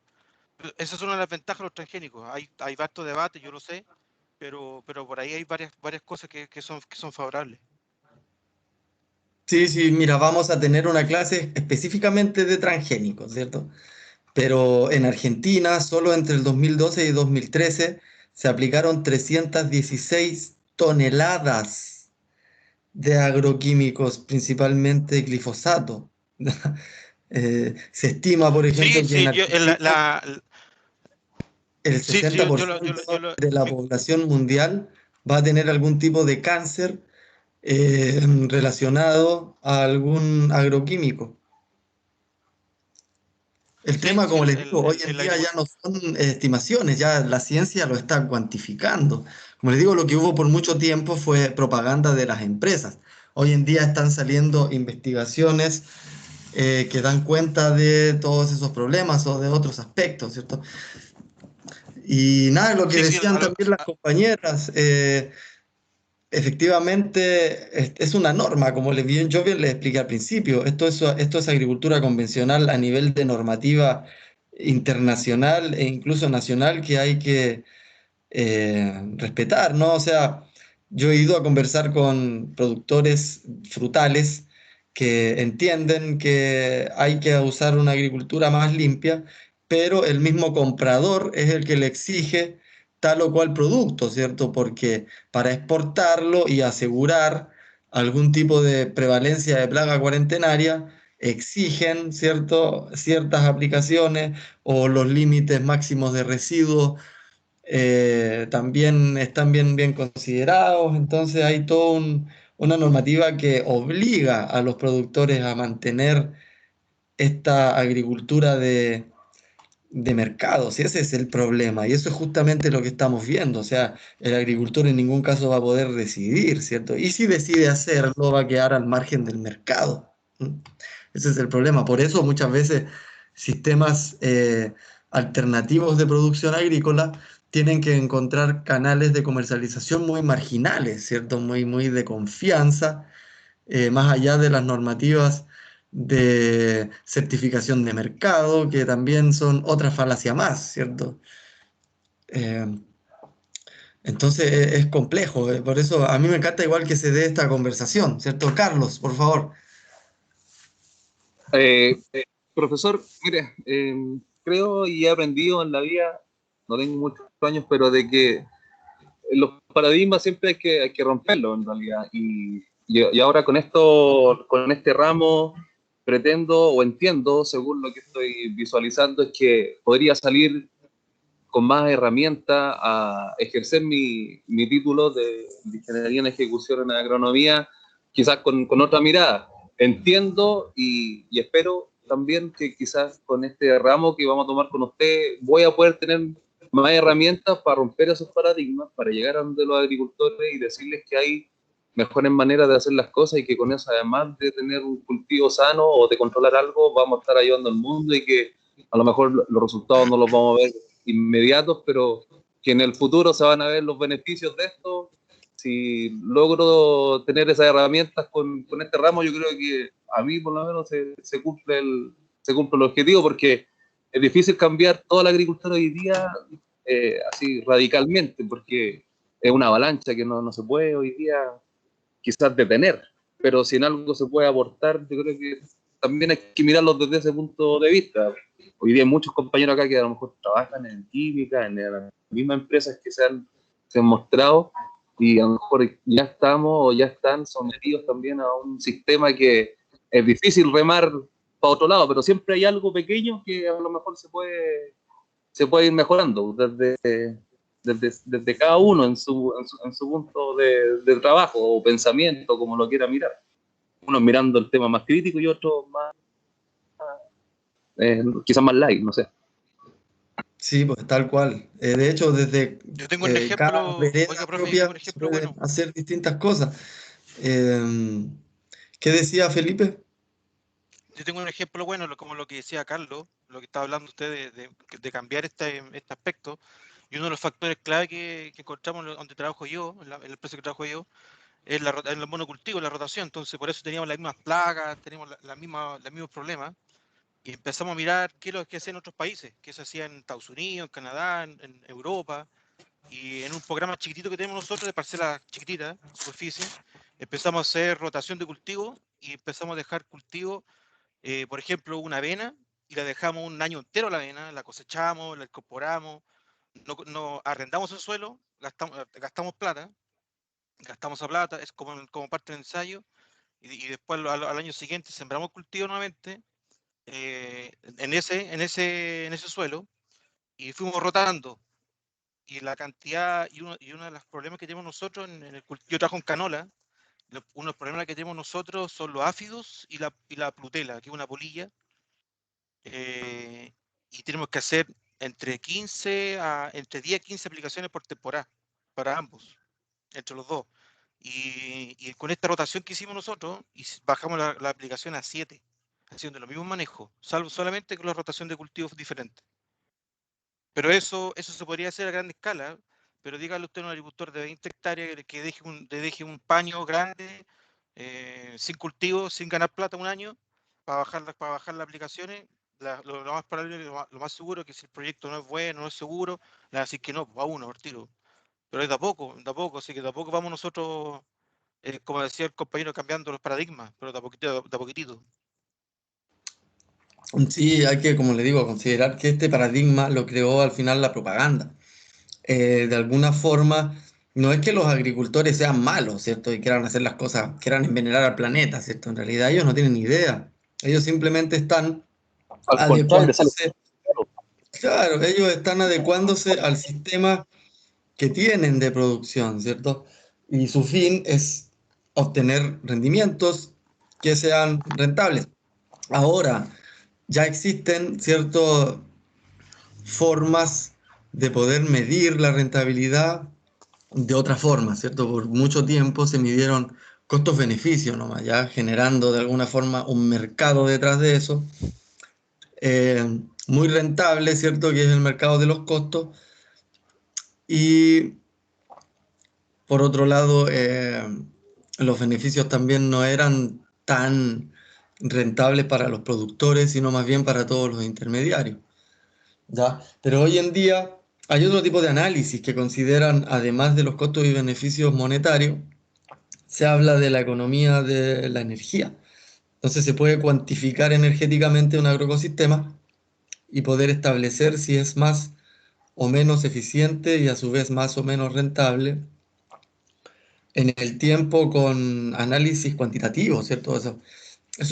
Esa es una de las ventajas de los transgénicos. Hay vasto debate, yo lo sé, pero por ahí hay varias cosas que son favorables. Sí, sí, mira, vamos a tener una clase específicamente de transgénicos, ¿cierto? Pero en Argentina, solo entre el 2012 y 2013, se aplicaron 316 toneladas de agroquímicos, principalmente glifosato. Se estima, por ejemplo, Sí, que en sí, Argentina el sí, sí, yo 60% de la población mundial va a tener algún tipo de cáncer relacionado a algún agroquímico. El sí, tema, sí, como les digo, hoy en el día ya no son estimaciones, ya la ciencia lo está cuantificando. Como les digo, lo que hubo por mucho tiempo fue propaganda de las empresas. Hoy en día están saliendo investigaciones que dan cuenta de todos esos problemas o de otros aspectos, ¿cierto? Y nada, lo que sí, sí, decían también las compañeras, efectivamente es una norma, como yo bien les expliqué al principio, esto es agricultura convencional a nivel de normativa internacional e incluso nacional que hay que respetar, ¿no? O sea, yo he ido a conversar con productores frutales que entienden que hay que usar una agricultura más limpia, pero el mismo comprador es el que le exige tal o cual producto, ¿cierto? Porque para exportarlo y asegurar algún tipo de prevalencia de plaga cuarentenaria, exigen, ¿cierto?, ciertas aplicaciones o los límites máximos de residuos también están bien considerados, entonces hay toda una normativa que obliga a los productores a mantener esta agricultura de mercados, y ese es el problema, y eso es justamente lo que estamos viendo, o sea, el agricultor en ningún caso va a poder decidir, ¿cierto? Y si decide hacerlo, va a quedar al margen del mercado. ¿Mm? Ese es el problema, por eso muchas veces sistemas alternativos de producción agrícola tienen que encontrar canales de comercialización muy marginales, ¿cierto? Muy de confianza, más allá de las normativas de certificación de mercado, que también son otra falacia más, ¿cierto? Eh, entonces es complejo, por eso a mí me encanta igual que se dé esta conversación, ¿cierto? Carlos, por favor. Eh, Profesor, mire, creo y he aprendido en la vida, no tengo muchos años, pero de que los paradigmas siempre hay que romperlos en realidad. Y ahora con esto, con este ramo, pretendo o entiendo, según lo que estoy visualizando, es que podría salir con más herramientas a ejercer mi título de Ingeniería en Ejecución en Agronomía, quizás con otra mirada. Entiendo y espero también que quizás con este ramo que vamos a tomar con usted voy a poder tener más herramientas para romper esos paradigmas, para llegar a donde los agricultores y decirles que hay mejores maneras de hacer las cosas y que con eso, además de tener un cultivo sano o de controlar algo, vamos a estar ayudando al mundo y que a lo mejor los resultados no los vamos a ver inmediatos, pero que en el futuro se van a ver los beneficios de esto. Si logro tener esas herramientas con este ramo, yo creo que a mí por lo menos se cumple el objetivo, porque es difícil cambiar toda la agricultura hoy día así radicalmente, porque es una avalancha que no se puede hoy día quizás detener, pero si en algo se puede aportar, yo creo que también hay que mirarlo desde ese punto de vista. Hoy día hay muchos compañeros acá que a lo mejor trabajan en química, en las mismas empresas que se han mostrado, y a lo mejor ya estamos o ya están sometidos también a un sistema que es difícil remar para otro lado, pero siempre hay algo pequeño que a lo mejor se puede ir mejorando desde cada uno en su punto de trabajo o pensamiento, como lo quiera mirar. Uno mirando el tema más crítico y otro más, quizás más light, no sé. Sí, pues tal cual. De hecho, desde yo tengo un cada ejemplo, vereda oiga, profe, yo tengo propia un se ejemplo pueden bueno. hacer distintas cosas. Eh, ¿Qué decía Felipe? Yo tengo un ejemplo bueno, como lo que decía Carlos, lo que estaba hablando usted de cambiar este aspecto. Y uno de los factores clave que encontramos donde trabajo yo, en la empresa que trabajo yo, es en los monocultivos, la rotación. Entonces, por eso teníamos las mismas plagas, teníamos los mismos problemas. Y empezamos a mirar qué es lo que hacían en otros países, qué se hacía en Estados Unidos, en Canadá, en Europa. Y en un programa chiquitito que tenemos nosotros, de parcelas chiquititas, superficie, empezamos a hacer rotación de cultivo y empezamos a dejar cultivos, por ejemplo, una avena, y la dejamos un año entero la avena, la cosechamos, la incorporamos, no arrendamos el suelo, gastamos plata, gastamos esa plata, es como parte del ensayo, y después al año siguiente sembramos cultivo nuevamente en ese suelo, y fuimos rotando. Y la cantidad, y uno de los problemas que tenemos nosotros en el cultivo, yo trabajo en canola, uno de los problemas que tenemos nosotros son los áfidos y la plutela, que es una polilla, y tenemos que hacer entre 10 a 15 aplicaciones por temporada, para ambos, entre los dos. Y con esta rotación que hicimos nosotros, bajamos la aplicación a 7, haciendo los mismos manejos, salvo solamente con la rotación de cultivos diferentes. Pero eso se podría hacer a gran escala, pero dígale usted a un agricultor de 20 hectáreas que deje un paño grande, sin cultivo, sin ganar plata un año, para bajar las aplicaciones. Lo más probable, lo más seguro, que si el proyecto no es bueno, no es seguro, le van a decir que no, pues, a uno, por tiro. Pero es de a poco, así que de a poco vamos nosotros, como decía el compañero, cambiando los paradigmas, pero de a poquitito. Sí, hay que, como le digo, considerar que este paradigma lo creó al final la propaganda. De alguna forma, no es que los agricultores sean malos, ¿cierto? Y quieran hacer las cosas, quieran envenenar al planeta, ¿cierto? En realidad ellos no tienen ni idea. Ellos simplemente están Al contrario, les sale adecuándose, caro. claro, ellos están adecuándose al sistema que tienen de producción, ¿cierto? Y su fin es obtener rendimientos que sean rentables. Ahora, ya existen ciertas formas de poder medir la rentabilidad de otra forma, ¿cierto? Por mucho tiempo se midieron costos-beneficios nomás, ya generando de alguna forma un mercado detrás de eso, muy rentable, ¿cierto? Que es el mercado de los costos. Y por otro lado, los beneficios también no eran tan rentables para los productores, sino más bien para todos los intermediarios, ¿ya? Pero hoy en día hay otro tipo de análisis que consideran, además de los costos y beneficios monetarios, se habla de la economía de la energía. Entonces se puede cuantificar energéticamente un agroecosistema y poder establecer si es más o menos eficiente y a su vez más o menos rentable en el tiempo con análisis cuantitativo, ¿cierto? Eso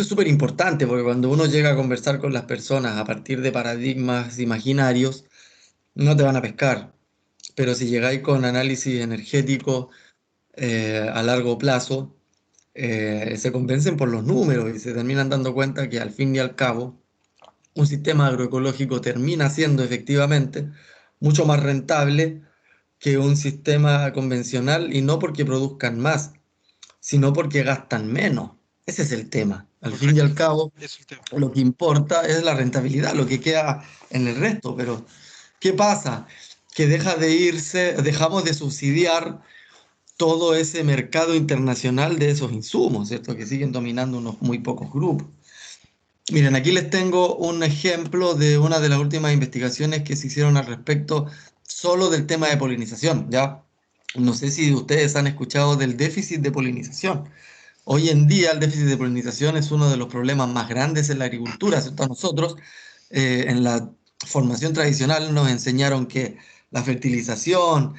es súper importante porque cuando uno llega a conversar con las personas a partir de paradigmas imaginarios, no te van a pescar. Pero si llegáis con análisis energético a largo plazo, se convencen por los números y se terminan dando cuenta que al fin y al cabo un sistema agroecológico termina siendo efectivamente mucho más rentable que un sistema convencional, y no porque produzcan más, sino porque gastan menos. Ese es el tema. Al fin y al cabo, Es el tema. lo que importa es la rentabilidad, lo que queda en el resto. Pero, ¿qué pasa? Que dejamos de subsidiar todo ese mercado internacional de esos insumos, ¿cierto? Que siguen dominando unos muy pocos grupos. Miren, aquí les tengo un ejemplo de una de las últimas investigaciones que se hicieron al respecto solo del tema de polinización, ¿ya? No sé si ustedes han escuchado del déficit de polinización. Hoy en día el déficit de polinización es uno de los problemas más grandes en la agricultura, ¿cierto? A nosotros, en la formación tradicional nos enseñaron que la fertilización,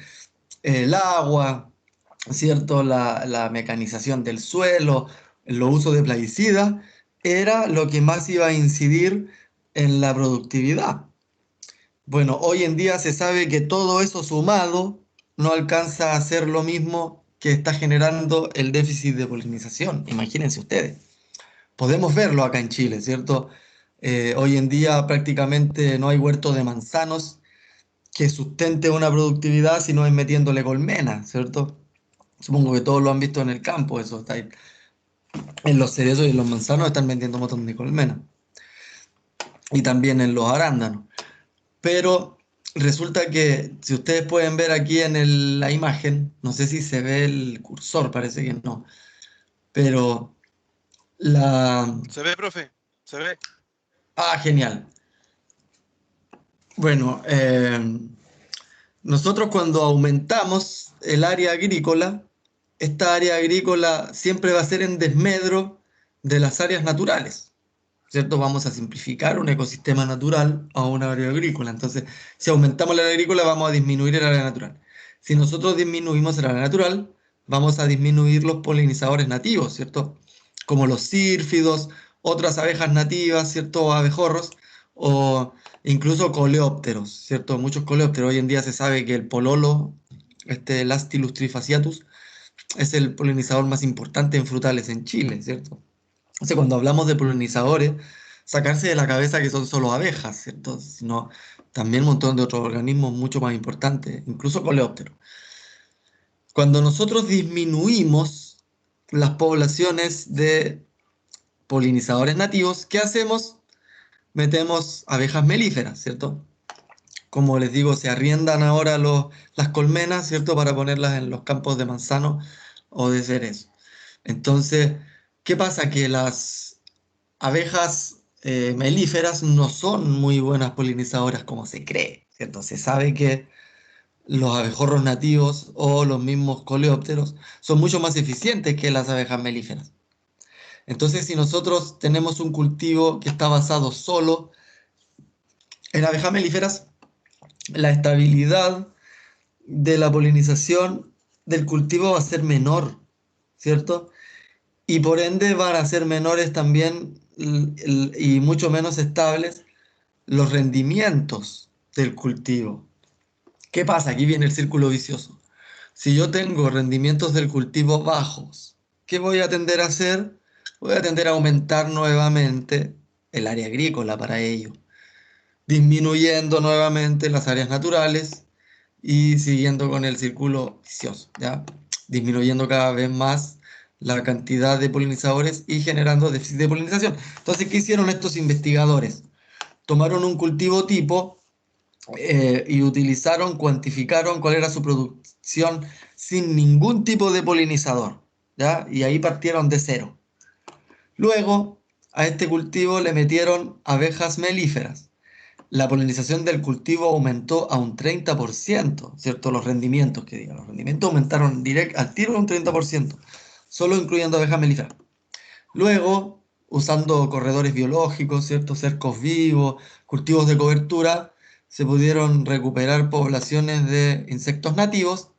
el agua, ¿cierto? La mecanización del suelo, el uso de plaguicidas, era lo que más iba a incidir en la productividad. Bueno, hoy en día se sabe que todo eso sumado no alcanza a ser lo mismo que está generando el déficit de polinización. Imagínense ustedes. Podemos verlo acá en Chile, ¿cierto? Hoy en día prácticamente no hay huerto de manzanos que sustente una productividad si no es metiéndole colmenas, ¿cierto? Supongo que todos lo han visto en el campo, eso está ahí. En los cerezos y en los manzanos están vendiendo un montón de colmenas. Y también en los arándanos. Pero resulta que, si ustedes pueden ver aquí en la imagen, no sé si se ve el cursor, parece que no, pero la... ¿Se ve, profe? ¿Se ve? Ah, genial. Bueno, nosotros cuando aumentamos el área agrícola, esta área agrícola siempre va a ser en desmedro de las áreas naturales, ¿cierto? Vamos a simplificar un ecosistema natural a un área agrícola. Entonces, si aumentamos el área agrícola, vamos a disminuir el área natural. Si nosotros disminuimos el área natural, vamos a disminuir los polinizadores nativos, ¿cierto? Como los sírfidos, otras abejas nativas, ¿cierto? O abejorros, o incluso coleópteros, ¿cierto? Muchos coleópteros. Hoy en día se sabe que el pololo, el Astilus trifasciatus, es el polinizador más importante en frutales en Chile, ¿cierto? Entonces, cuando hablamos de polinizadores, sacarse de la cabeza que son solo abejas, ¿cierto? Sino también un montón de otros organismos mucho más importantes, incluso coleópteros. Cuando nosotros disminuimos las poblaciones de polinizadores nativos, ¿qué hacemos? Metemos abejas melíferas, ¿cierto? Como les digo, se arriendan ahora las colmenas, ¿cierto? Para ponerlas en los campos de manzano o de cerezo. Entonces, ¿qué pasa? Que las abejas melíferas no son muy buenas polinizadoras como se cree, ¿cierto? Se sabe que los abejorros nativos o los mismos coleópteros son mucho más eficientes que las abejas melíferas. Entonces, si nosotros tenemos un cultivo que está basado solo en abejas melíferas, la estabilidad de la polinización del cultivo va a ser menor, ¿cierto? Y por ende van a ser menores también y mucho menos estables los rendimientos del cultivo. ¿Qué pasa? Aquí viene el círculo vicioso. Si yo tengo rendimientos del cultivo bajos, ¿qué voy a tender a hacer? Voy a tender a aumentar nuevamente el área agrícola para ello, disminuyendo nuevamente las áreas naturales y siguiendo con el círculo vicioso, ¿ya? Disminuyendo cada vez más la cantidad de polinizadores y generando déficit de polinización. Entonces, ¿qué hicieron estos investigadores? Tomaron un cultivo tipo y utilizaron, cuantificaron cuál era su producción sin ningún tipo de polinizador, ¿ya? Y ahí partieron de cero. Luego, a este cultivo le metieron abejas melíferas. La polinización del cultivo aumentó a un 30%, ¿cierto? Los rendimientos, que digan, los rendimientos aumentaron al tiro un 30%, solo incluyendo abejas melíferas. Luego, usando corredores biológicos, ¿cierto? Cercos vivos, cultivos de cobertura, se pudieron recuperar poblaciones de insectos nativos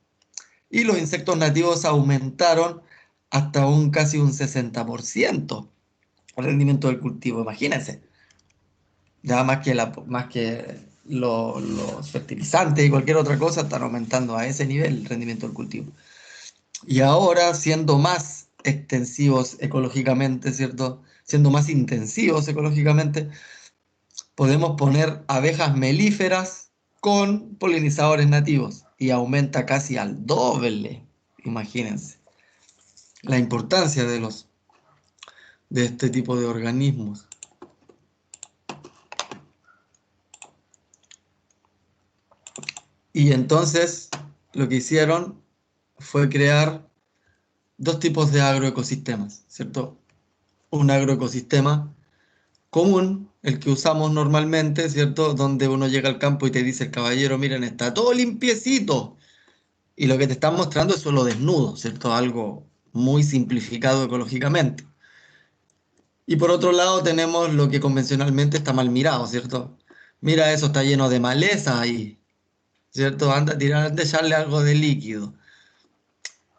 y los insectos nativos aumentaron hasta casi un 60% el rendimiento del cultivo, imagínense. Ya más que los fertilizantes y cualquier otra cosa están aumentando a ese nivel el rendimiento del cultivo. Y ahora, siendo más extensivos ecológicamente, ¿cierto? Siendo más intensivos ecológicamente, podemos poner abejas melíferas con polinizadores nativos y aumenta casi al doble. Imagínense la importancia de este tipo de organismos. Y entonces lo que hicieron fue crear dos tipos de agroecosistemas, ¿cierto? Un agroecosistema común, el que usamos normalmente, ¿cierto? Donde uno llega al campo y te dice el caballero, miren, está todo limpiecito. Y lo que te están mostrando es solo desnudo, ¿cierto? Algo muy simplificado ecológicamente. Y por otro lado tenemos lo que convencionalmente está mal mirado, ¿cierto? Mira, eso está lleno de maleza ahí, ¿cierto? Anda a echarle algo de líquido.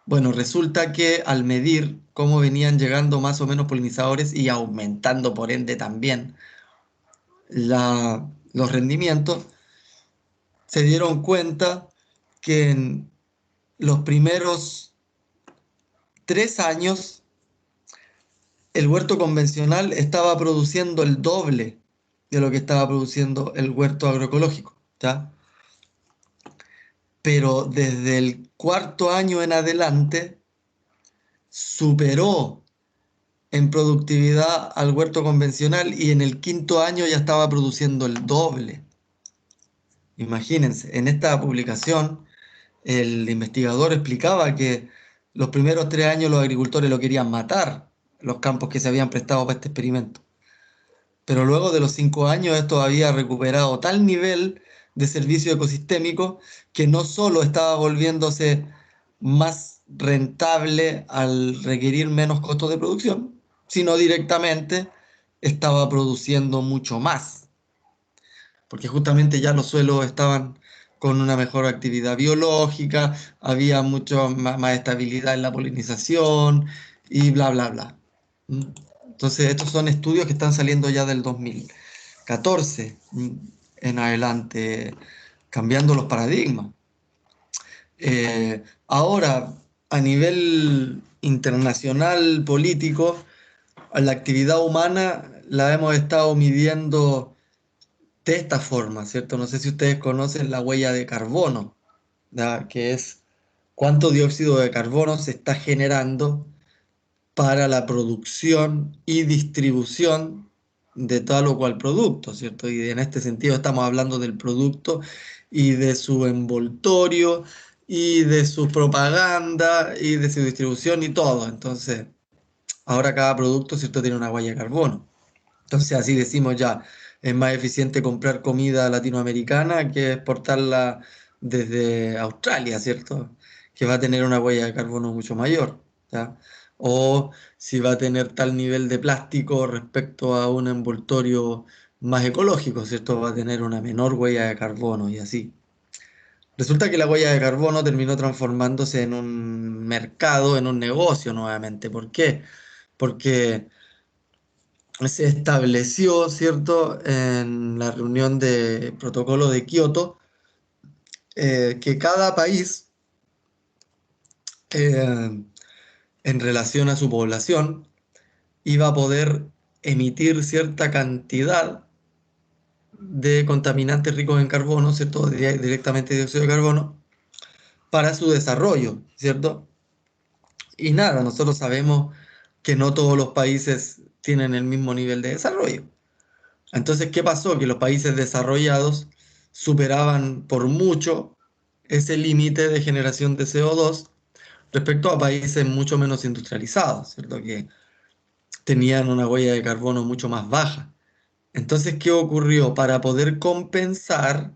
Bueno, resulta que al medir cómo venían llegando más o menos polinizadores y aumentando por ende también los rendimientos, se dieron cuenta que en los primeros 3 años el huerto convencional estaba produciendo el doble de lo que estaba produciendo el huerto agroecológico, ¿ya? Pero desde el 4.º año en adelante superó en productividad al huerto convencional y en el 5.º año ya estaba produciendo el doble. Imagínense, en esta publicación el investigador explicaba que los primeros 3 años los agricultores lo querían matar, los campos que se habían prestado para este experimento. Pero luego de los 5 años esto había recuperado tal nivel de servicio ecosistémico que no solo estaba volviéndose más rentable al requerir menos costos de producción, sino directamente estaba produciendo mucho más, porque justamente ya los suelos estaban con una mejor actividad biológica, había mucho más estabilidad en la polinización y bla, bla, bla. ¿Mm? Entonces, estos son estudios que están saliendo ya del 2014 en adelante, cambiando los paradigmas. Ahora, a nivel internacional político, la actividad humana la hemos estado midiendo de esta forma, ¿cierto? No sé si ustedes conocen la huella de carbono, ¿ya? Que es cuánto dióxido de carbono se está generando para la producción y distribución de tal o cual producto, ¿cierto? Y en este sentido estamos hablando del producto y de su envoltorio y de su propaganda y de su distribución y todo. Entonces, ahora cada producto, ¿cierto? Tiene una huella de carbono. Entonces, así decimos ya, es más eficiente comprar comida latinoamericana que exportarla desde Australia, ¿cierto? Que va a tener una huella de carbono mucho mayor, ¿ya? O si va a tener tal nivel de plástico respecto a un envoltorio más ecológico, ¿cierto? Va a tener una menor huella de carbono y así. Resulta que la huella de carbono terminó transformándose en un mercado, en un negocio nuevamente. ¿Por qué? Porque se estableció, ¿cierto?, en la reunión de protocolo de Kioto, que cada país, eh, en relación a su población, iba a poder emitir cierta cantidad de contaminantes ricos en carbono, ¿cierto?, directamente dióxido de carbono, para su desarrollo, ¿cierto? Y nada, nosotros sabemos que no todos los países tienen el mismo nivel de desarrollo. Entonces, ¿qué pasó? Que los países desarrollados superaban por mucho ese límite de generación de CO2 respecto a países mucho menos industrializados, ¿cierto? Que tenían una huella de carbono mucho más baja. Entonces, ¿qué ocurrió? Para poder compensar,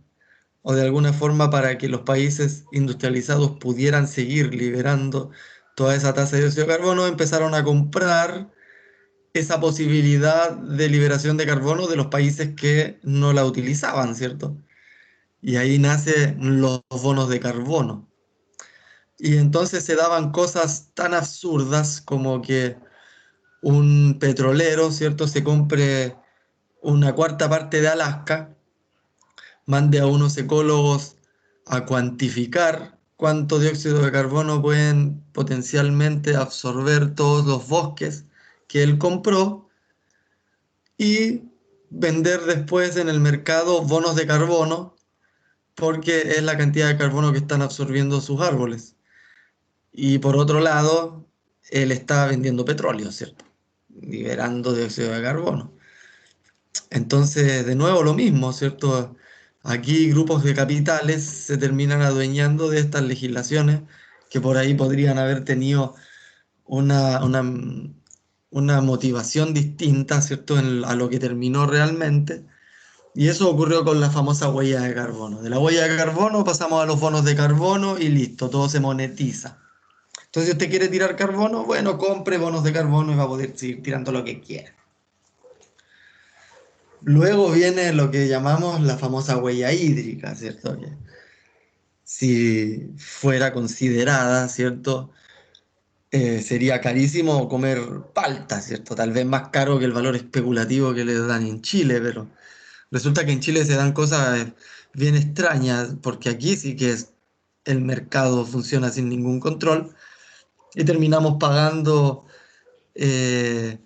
o de alguna forma para que los países industrializados pudieran seguir liberando toda esa tasa de dióxido de carbono, empezaron a comprar esa posibilidad de liberación de carbono de los países que no la utilizaban, ¿cierto? Y ahí nacen los bonos de carbono. Y entonces se daban cosas tan absurdas como que un petrolero, ¿cierto?, se compre una cuarta parte de Alaska, mande a unos ecólogos a cuantificar cuánto dióxido de carbono pueden potencialmente absorber todos los bosques que él compró y vender después en el mercado bonos de carbono porque es la cantidad de carbono que están absorbiendo sus árboles. Y por otro lado, él está vendiendo petróleo, ¿cierto? Liberando dióxido de carbono. Entonces, de nuevo lo mismo, ¿cierto? Aquí grupos de capitales se terminan adueñando de estas legislaciones que por ahí podrían haber tenido una motivación distinta, ¿cierto? A lo que terminó realmente. Y eso ocurrió con la famosa huella de carbono. De la huella de carbono pasamos a los bonos de carbono y listo, todo se monetiza. Entonces, si usted quiere tirar carbono, bueno, compre bonos de carbono y va a poder seguir tirando lo que quiera. Luego viene lo que llamamos la famosa huella hídrica, ¿cierto? Que si fuera considerada, ¿cierto? Sería carísimo comer palta, ¿cierto? Tal vez más caro que el valor especulativo que le dan en Chile, pero resulta que en Chile se dan cosas bien extrañas, porque aquí sí que el mercado funciona sin ningún control y terminamos pagando eh,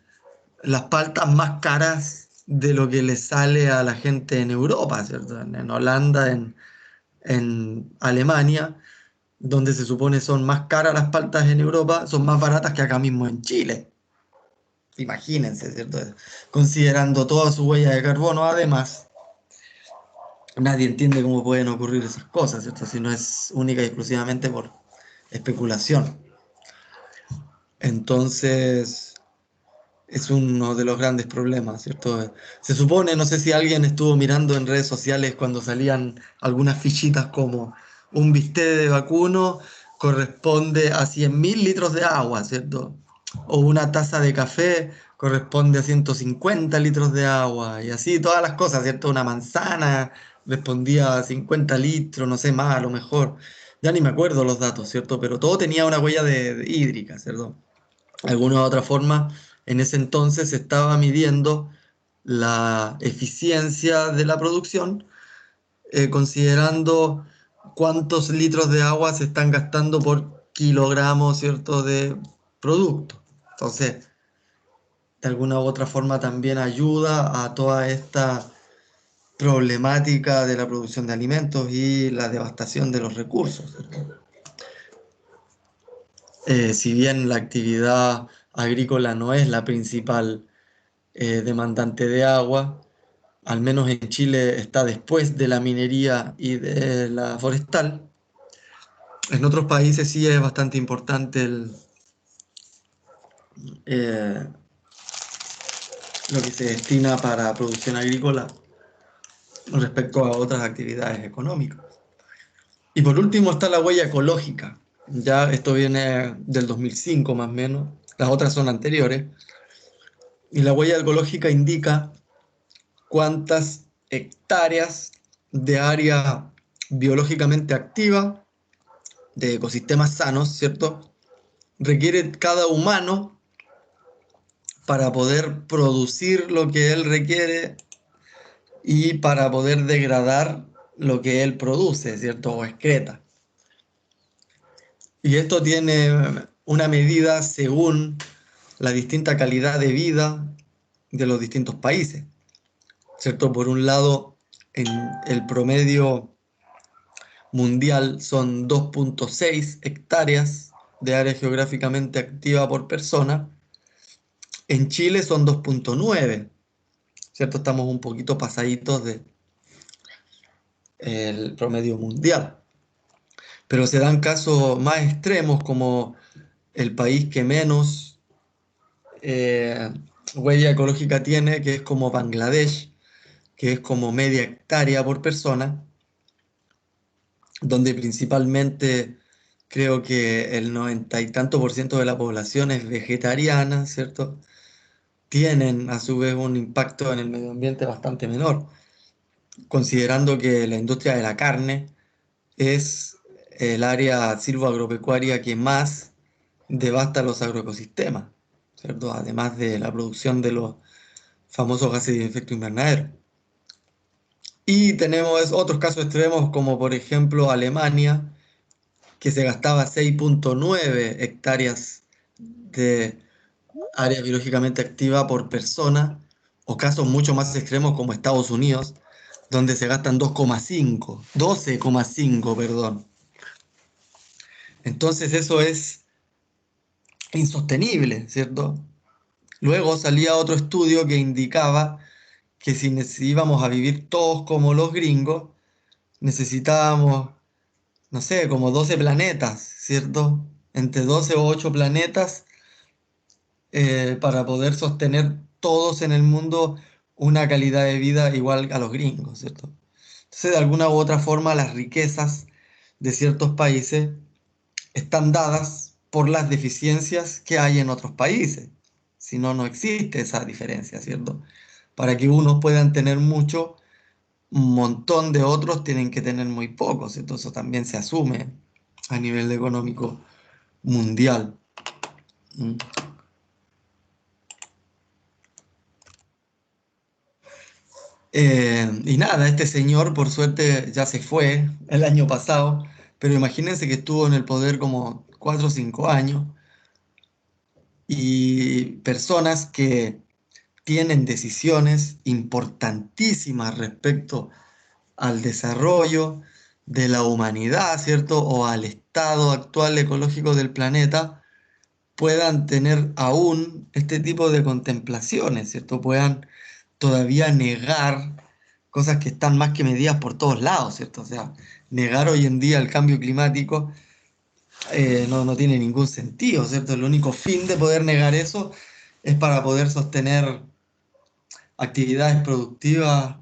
las paltas más caras de lo que le sale a la gente en Europa, ¿cierto? En Holanda, en Alemania, donde se supone son más caras las paltas en Europa, son más baratas que acá mismo en Chile. Imagínense, ¿cierto? Considerando toda su huella de carbono, además, nadie entiende cómo pueden ocurrir esas cosas, ¿cierto? Si no es única y exclusivamente por especulación. Entonces, es uno de los grandes problemas, ¿cierto? Se supone, no sé si alguien estuvo mirando en redes sociales cuando salían algunas fichitas como un bistec de vacuno corresponde a 100.000 litros de agua, ¿cierto? O una taza de café corresponde a 150 litros de agua, y así todas las cosas, ¿cierto? Una manzana respondía a 50 litros, no sé más, a lo mejor. Ya ni me acuerdo los datos, ¿cierto? Pero todo tenía una huella de hídrica, ¿cierto? De alguna u otra forma, en ese entonces se estaba midiendo la eficiencia de la producción, considerando cuántos litros de agua se están gastando por kilogramo, ¿cierto?, de producto. Entonces, de alguna u otra forma también ayuda a toda esta problemática de la producción de alimentos y la devastación de los recursos, ¿cierto? Si bien la actividad agrícola no es la principal demandante de agua, al menos en Chile está después de la minería y de la forestal. En otros países sí es bastante importante eh, lo que se destina para producción agrícola respecto a otras actividades económicas. Y por último está la huella ecológica. Ya esto viene del 2005 más o menos, las otras son anteriores. Y la huella ecológica indica cuántas hectáreas de área biológicamente activa, de ecosistemas sanos, ¿cierto?, requiere cada humano para poder producir lo que él requiere y para poder degradar lo que él produce, ¿cierto?, o excreta. Y esto tiene una medida según la distinta calidad de vida de los distintos países, ¿cierto? Por un lado, en el promedio mundial son 2.6 hectáreas de área geográficamente activa por persona. En Chile son 2.9, ¿cierto? Estamos un poquito pasaditos del promedio mundial. Pero se dan casos más extremos, como el país que menos huella ecológica tiene, que es como Bangladesh, que es como media hectárea por persona, donde principalmente creo que el 90 y tanto por ciento de la población es vegetariana, ¿cierto? Tienen a su vez un impacto en el medio ambiente bastante menor, considerando que la industria de la carne es el área silvoagropecuaria que más devasta los agroecosistemas, ¿cierto? Además de la producción de los famosos gases de efecto invernadero. Y tenemos otros casos extremos, como por ejemplo Alemania, que se gastaba 6.9 hectáreas de área biológicamente activa por persona, o casos mucho más extremos como Estados Unidos, donde se gastan 12,5, perdón. Entonces eso es insostenible, ¿cierto? Luego salía otro estudio que indicaba que si íbamos a vivir todos como los gringos, necesitábamos, no sé, como 12 planetas, ¿cierto? Entre 12 o 8 planetas para poder sostener todos en el mundo una calidad de vida igual a los gringos, ¿cierto? Entonces, de alguna u otra forma, las riquezas de ciertos países están dadas por las deficiencias que hay en otros países. Si no, no existe esa diferencia, ¿cierto? Para que unos puedan tener mucho, un montón de otros tienen que tener muy poco, ¿cierto? Eso también se asume a nivel económico mundial. ¿Mm? Y nada, este señor por suerte ya se fue el año pasado, pero imagínense que estuvo en el poder como 4 o 5 años, y personas que tienen decisiones importantísimas respecto al desarrollo de la humanidad, ¿cierto? O al estado actual ecológico del planeta, puedan tener aún este tipo de contemplaciones, ¿cierto? Puedan todavía negar cosas que están más que medidas por todos lados, ¿cierto? O sea, negar hoy en día el cambio climático no tiene ningún sentido, ¿cierto? El único fin de poder negar eso es para poder sostener actividades productivas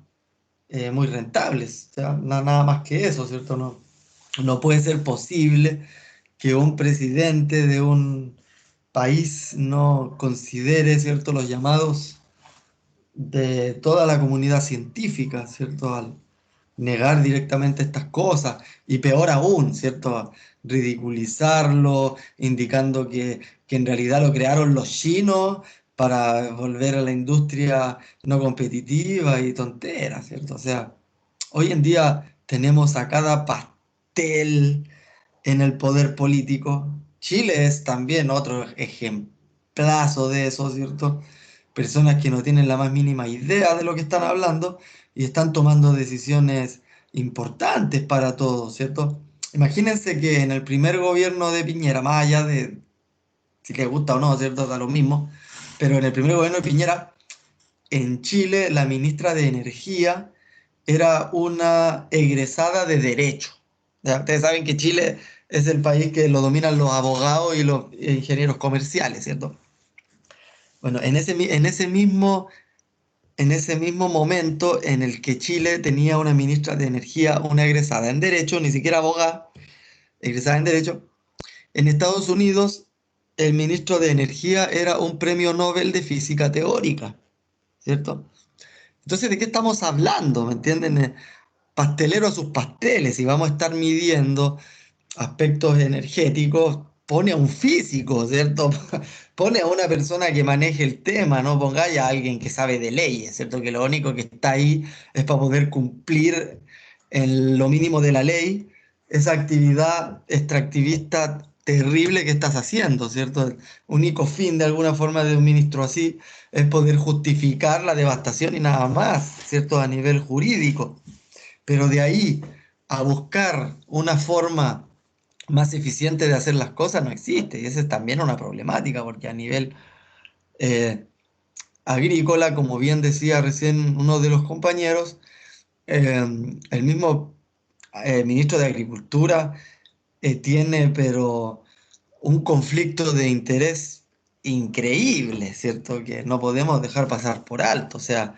muy rentables, o sea, nada más que eso, ¿cierto? No puede ser posible que un presidente de un país no considere, ¿cierto?, los llamados de toda la comunidad científica, ¿cierto?, al negar directamente estas cosas, y peor aún, ¿cierto?, ridiculizarlo, indicando que en realidad lo crearon los chinos para volver a la industria no competitiva y tonteras, ¿cierto? O sea, hoy en día tenemos a cada pastel en el poder político. Chile es también otro ejemplazo de eso, ¿cierto? Personas que no tienen la más mínima idea de lo que están hablando y están tomando decisiones importantes para todos, ¿cierto? Imagínense que en el primer gobierno de Piñera, más allá de si les gusta o no, ¿cierto? Da lo mismo, pero en el primer gobierno de Piñera, en Chile, la ministra de Energía era una egresada de Derecho. ¿Ya? Ustedes saben que Chile es el país que lo dominan los abogados y los ingenieros comerciales, ¿cierto? Bueno, en ese mismo momento en el que Chile tenía una ministra de Energía, una egresada en Derecho, ni siquiera abogada, egresada en Derecho, en Estados Unidos el ministro de Energía era un premio Nobel de Física Teórica, ¿cierto? Entonces, ¿de qué estamos hablando? ¿Me entienden? Pastelero a sus pasteles, y vamos a estar midiendo aspectos energéticos, pone a un físico, ¿cierto? Pone a una persona que maneje el tema, no pongáis a alguien que sabe de leyes, ¿cierto? Que lo único que está ahí es para poder cumplir en lo mínimo de la ley esa actividad extractivista terrible que estás haciendo, ¿cierto? El único fin de alguna forma de un ministro así es poder justificar la devastación y nada más, ¿cierto? A nivel jurídico. Pero de ahí a buscar una forma más eficiente de hacer las cosas no existe. Y esa es también una problemática, porque a nivel eh, agrícola, como bien decía recién uno de los compañeros, el mismo ministro de Agricultura tiene, pero un conflicto de interés increíble, ¿cierto? Que no podemos dejar pasar por alto. O sea,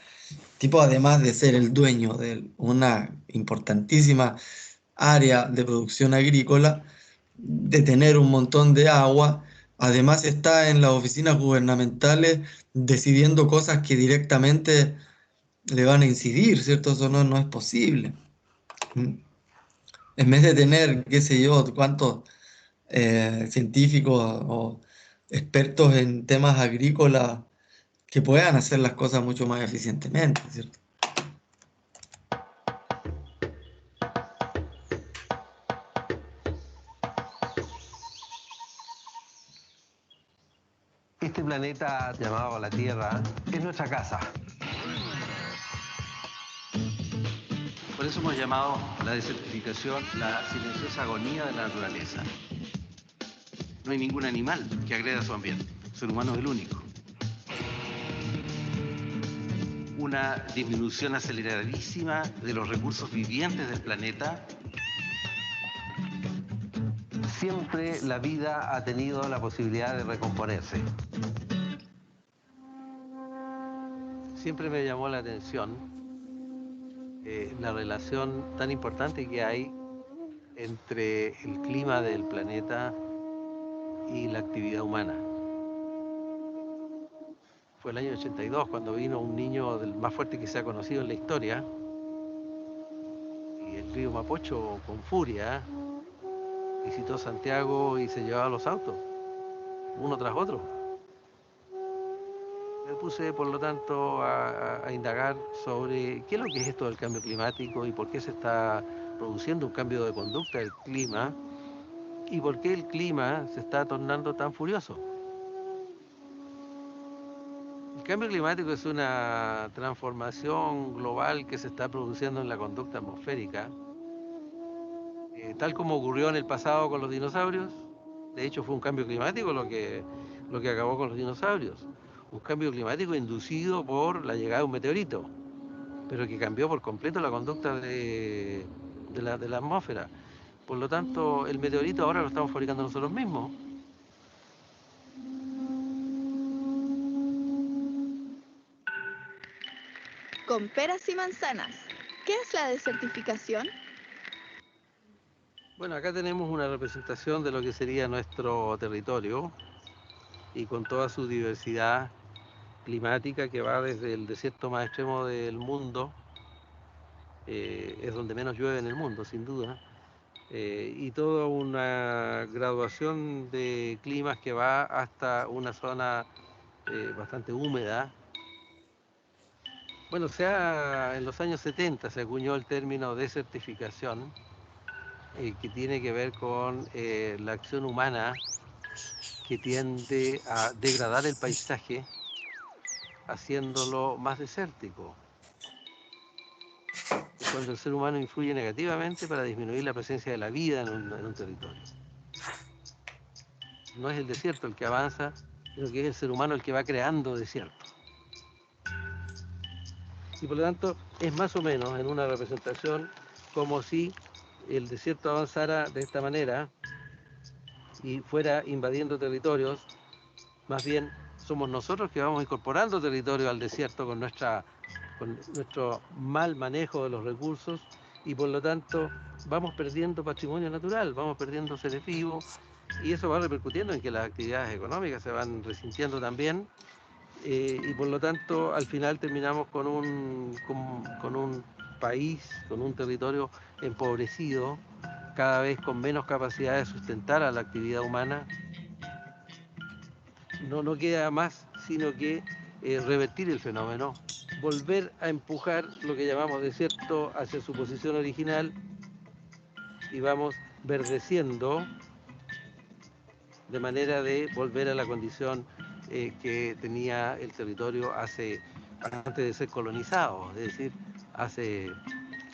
tipo, además de ser el dueño de una importantísima área de producción agrícola, de tener un montón de agua, además está en las oficinas gubernamentales decidiendo cosas que directamente le van a incidir, ¿cierto? Eso no es posible. En vez de tener, qué sé yo, cuántos científicos o expertos en temas agrícolas que puedan hacer las cosas mucho más eficientemente, ¿cierto? Este planeta llamado la Tierra es nuestra casa. Por eso hemos llamado la desertificación la silenciosa agonía de la naturaleza. No hay ningún animal que agreda su ambiente. El ser humano es el único. Una disminución aceleradísima de los recursos vivientes del planeta. Siempre la vida ha tenido la posibilidad de recomponerse. Siempre me llamó la atención la relación tan importante que hay entre el clima del planeta y la actividad humana. Fue el año 82 cuando vino un niño del más fuerte que se ha conocido en la historia, y el río Mapocho con furia visitó Santiago y se llevaba los autos, uno tras otro. Me puse, por lo tanto, a indagar sobre qué es lo que es esto del cambio climático y por qué se está produciendo un cambio de conducta del clima y por qué el clima se está tornando tan furioso. El cambio climático es una transformación global que se está produciendo en la conducta atmosférica, tal como ocurrió en el pasado con los dinosaurios. De hecho, fue un cambio climático lo que acabó con los dinosaurios. Un cambio climático inducido por la llegada de un meteorito, pero que cambió por completo la conducta de la atmósfera. Por lo tanto, el meteorito ahora lo estamos fabricando nosotros mismos. Con peras y manzanas, ¿qué es la desertificación? Bueno, acá tenemos una representación de lo que sería nuestro territorio. y con toda su diversidad climática que va desde el desierto más extremo del mundo, es donde menos llueve en el mundo, sin duda, y toda una graduación de climas que va hasta una zona bastante húmeda. Bueno, en los años 70 se acuñó el término desertificación, que tiene que ver con la acción humana que tiende a degradar el paisaje haciéndolo más desértico. Es cuando el ser humano influye negativamente para disminuir la presencia de la vida en un territorio. No es el desierto el que avanza, sino que es el ser humano el que va creando desierto. Y por lo tanto es más o menos en una representación como si el desierto avanzara de esta manera y fuera invadiendo territorios. Más bien somos nosotros que vamos incorporando territorio al desierto con nuestro mal manejo de los recursos, y por lo tanto vamos perdiendo patrimonio natural, vamos perdiendo seres vivos, y eso va repercutiendo en que las actividades económicas se van resintiendo también, y por lo tanto al final terminamos con un país, con un territorio empobrecido, cada vez con menos capacidad de sustentar a la actividad humana. No queda más sino que revertir el fenómeno, volver a empujar lo que llamamos desierto hacia su posición original, y vamos verdeciendo de manera de volver a la condición que tenía el territorio antes de ser colonizado, es decir, hace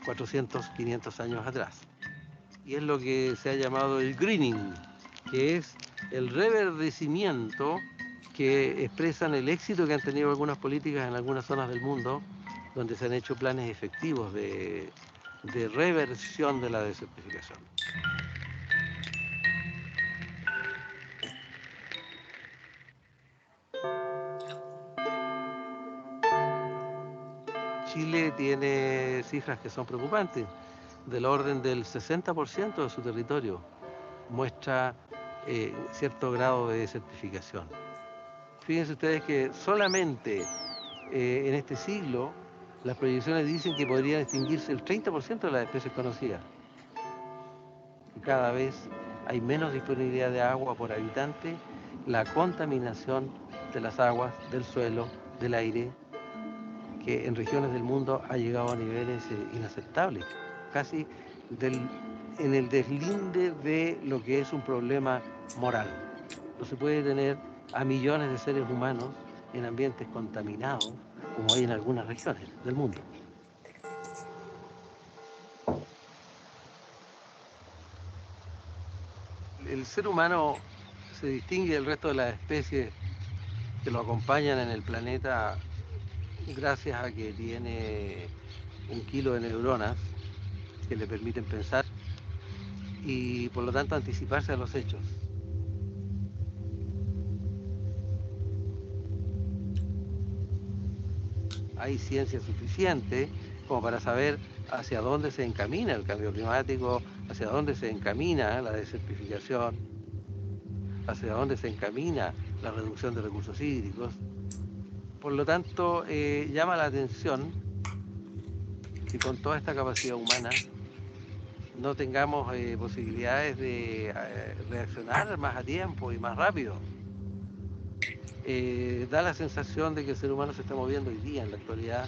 400, 500 años atrás. Y es lo que se ha llamado el greening, que es el reverdecimiento que expresan el éxito que han tenido algunas políticas en algunas zonas del mundo, donde se han hecho planes efectivos de reversión de la desertificación. Chile tiene cifras que son preocupantes, del orden del 60% de su territorio muestra cierto grado de desertificación. Fíjense ustedes que solamente en este siglo las proyecciones dicen que podrían extinguirse el 30% de las especies conocidas. Y cada vez hay menos disponibilidad de agua por habitante, la contaminación de las aguas, del suelo, del aire, que en regiones del mundo ha llegado a niveles inaceptables, casi en el deslinde de lo que es un problema moral. No se puede tener a millones de seres humanos en ambientes contaminados, como hay en algunas regiones del mundo. El ser humano se distingue del resto de las especies que lo acompañan en el planeta gracias a que tiene 1 kilo de neuronas que le permiten pensar y por lo tanto anticiparse a los hechos. Hay ciencia suficiente como para saber hacia dónde se encamina el cambio climático, hacia dónde se encamina la desertificación, hacia dónde se encamina la reducción de recursos hídricos. Por lo tanto, llama la atención que con toda esta capacidad humana no tengamos posibilidades de reaccionar más a tiempo y más rápido. Da la sensación de que el ser humano se está moviendo hoy día, en la actualidad,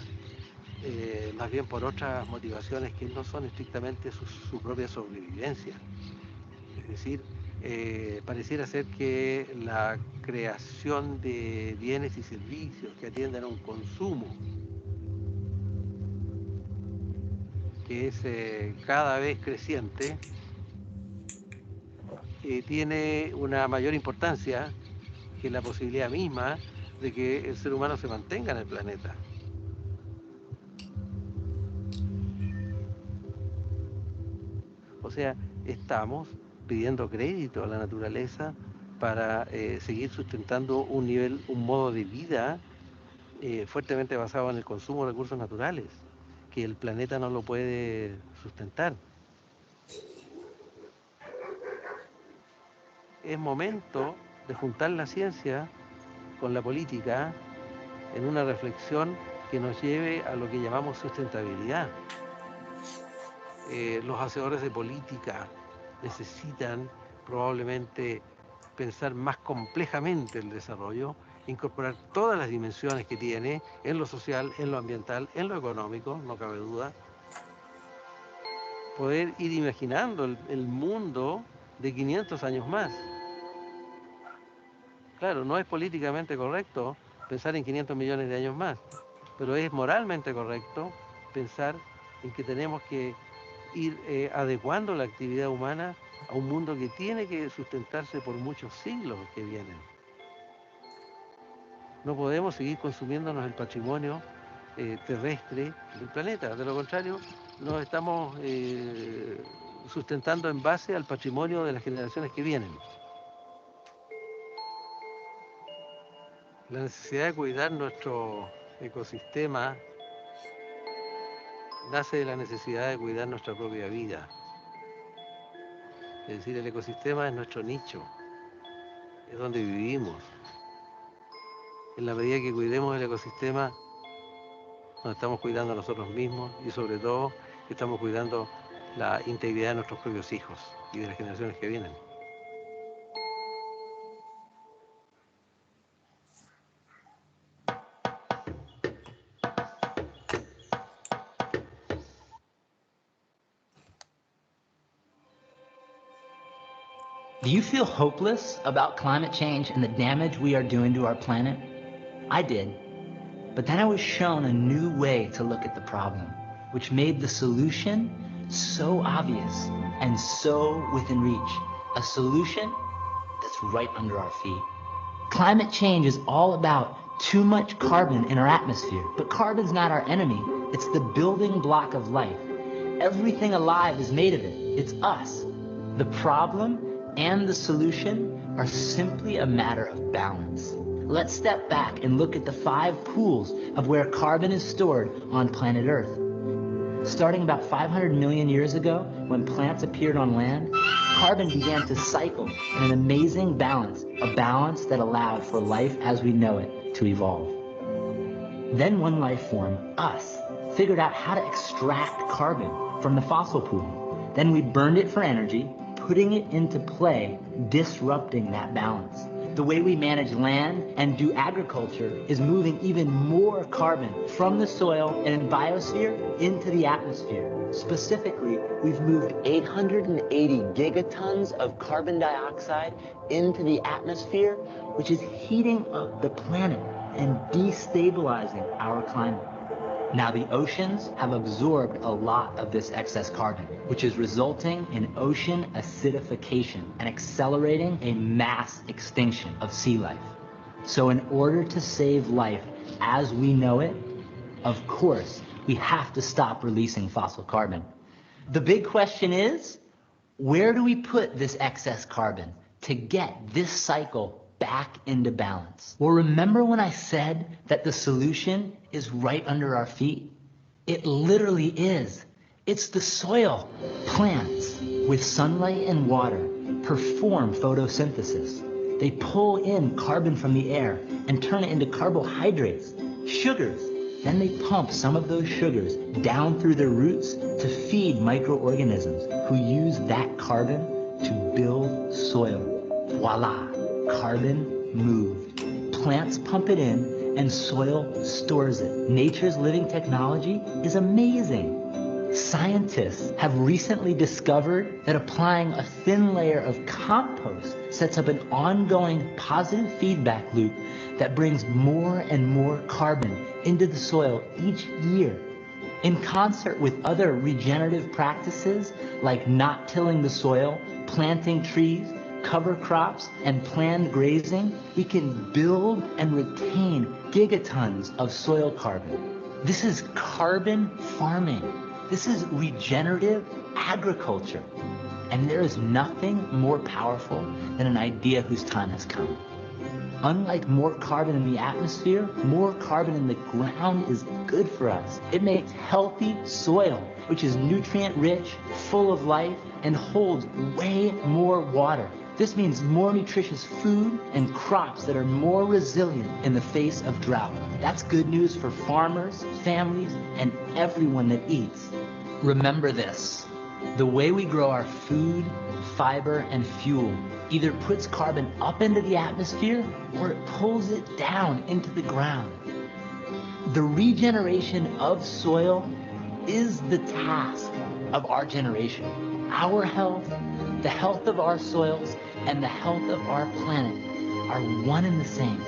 más bien por otras motivaciones que no son estrictamente su propia sobrevivencia. Es decir, pareciera ser que la creación de bienes y servicios que atiendan a un consumo que es cada vez creciente, tiene una mayor importancia que la posibilidad misma de que el ser humano se mantenga en el planeta. O sea, estamos pidiendo crédito a la naturaleza para seguir sustentando un modo de vida fuertemente basado en el consumo de recursos naturales, que el planeta no lo puede sustentar. Es momento de juntar la ciencia con la política en una reflexión que nos lleve a lo que llamamos sustentabilidad. Los hacedores de política necesitan probablemente pensar más complejamente el desarrollo, incorporar todas las dimensiones que tiene en lo social, en lo ambiental, en lo económico, no cabe duda. Poder ir imaginando el mundo de 500 años más. Claro, no es políticamente correcto pensar en 500 millones de años más, pero es moralmente correcto pensar en que tenemos que ir adecuando la actividad humana a un mundo que tiene que sustentarse por muchos siglos que vienen. No podemos seguir consumiéndonos el patrimonio terrestre del planeta. De lo contrario, nos estamos sustentando en base al patrimonio de las generaciones que vienen. La necesidad de cuidar nuestro ecosistema nace de la necesidad de cuidar nuestra propia vida. Es decir, el ecosistema es nuestro nicho, es donde vivimos. En la medida que cuidemos el ecosistema, nos estamos cuidando a nosotros mismos y sobre todo estamos cuidando la integridad de nuestros propios hijos y de las generaciones que vienen. Do you feel hopeless about climate change and the damage we are doing to our planet? I did. But then I was shown a new way to look at the problem, which made the solution so obvious and so within reach. A solution that's right under our feet. Climate change is all about too much carbon in our atmosphere, but carbon's not our enemy. It's the building block of life. Everything alive is made of it. It's us. The problem and the solution are simply a matter of balance. Let's step back and look at the 5 pools of where carbon is stored on planet Earth. Starting about 500 million years ago, when plants appeared on land, carbon began to cycle in an amazing balance, a balance that allowed for life as we know it to evolve. Then one life form, us, figured out how to extract carbon from the fossil pool. Then we burned it for energy, putting it into play, disrupting that balance. The way we manage land and do agriculture is moving even more carbon from the soil and biosphere into the atmosphere. Specifically, we've moved 880 gigatons of carbon dioxide into the atmosphere, which is heating up the planet and destabilizing our climate. Now, the oceans have absorbed a lot of this excess carbon, which is resulting in ocean acidification and accelerating a mass extinction of sea life. So in order to save life as we know it, of course, we have to stop releasing fossil carbon. The big question is, where do we put this excess carbon to get this cycle back into balance? Well, remember when I said that the solution is right under our feet? It literally is. It's the soil. Plants, with sunlight and water, perform photosynthesis. They pull in carbon from the air and turn it into carbohydrates, sugars. Then they pump some of those sugars down through their roots to feed microorganisms who use that carbon to build soil. Voila, carbon moved. Plants pump it in and soil stores it. Nature's living technology is amazing. Scientists have recently discovered that applying a thin layer of compost sets up an ongoing positive feedback loop that brings more and more carbon into the soil each year. In concert with other regenerative practices like not tilling the soil, planting trees, cover crops, and planned grazing, we can build and retain gigatons of soil carbon. This is carbon farming. This is regenerative agriculture. And there is nothing more powerful than an idea whose time has come. Unlike more carbon in the atmosphere, more carbon in the ground is good for us. It makes healthy soil, which is nutrient rich, full of life, and holds way more water. This means more nutritious food and crops that are more resilient in the face of drought. That's good news for farmers, families, and everyone that eats. Remember this: the way we grow our food, fiber, and fuel either puts carbon up into the atmosphere or it pulls it down into the ground. The regeneration of soil is the task of our generation. Our health, the health of our soils, and the health of our planet are one and the same.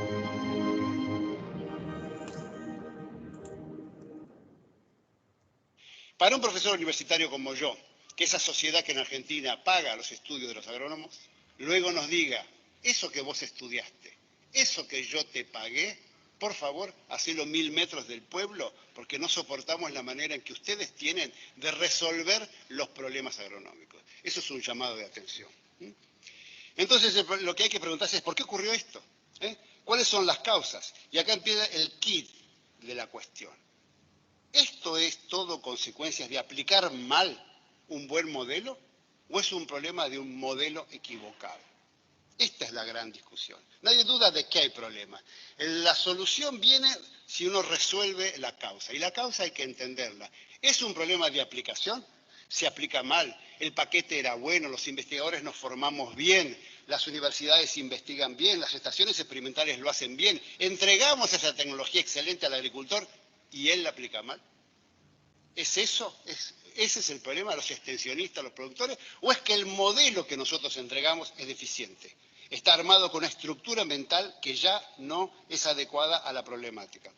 Para un profesor universitario como yo, que esa sociedad que en Argentina paga los estudios de los agrónomos, luego nos diga, eso que vos estudiaste, eso que yo te pagué, por favor, hacelo 1000 metros del pueblo, porque no soportamos la manera en que ustedes tienen de resolver los problemas agronómicos. Eso es un llamado de atención. Entonces, lo que hay que preguntarse es, ¿por qué ocurrió esto? ¿Cuáles son las causas? Y acá empieza el kit de la cuestión. ¿Esto es todo consecuencias de aplicar mal un buen modelo o es un problema de un modelo equivocado? Esta es la gran discusión. Nadie duda de que hay problemas. La solución viene si uno resuelve la causa. Y la causa hay que entenderla. ¿Es un problema de aplicación? Se aplica mal. El paquete era bueno, los investigadores nos formamos bien, las universidades investigan bien, las estaciones experimentales lo hacen bien. Entregamos esa tecnología excelente al agricultor y él la aplica mal. ¿Es eso? ¿Ese es el problema de los extensionistas, los productores? ¿O es que el modelo que nosotros entregamos es deficiente? Está armado con una estructura mental que ya no es adecuada a la problemática.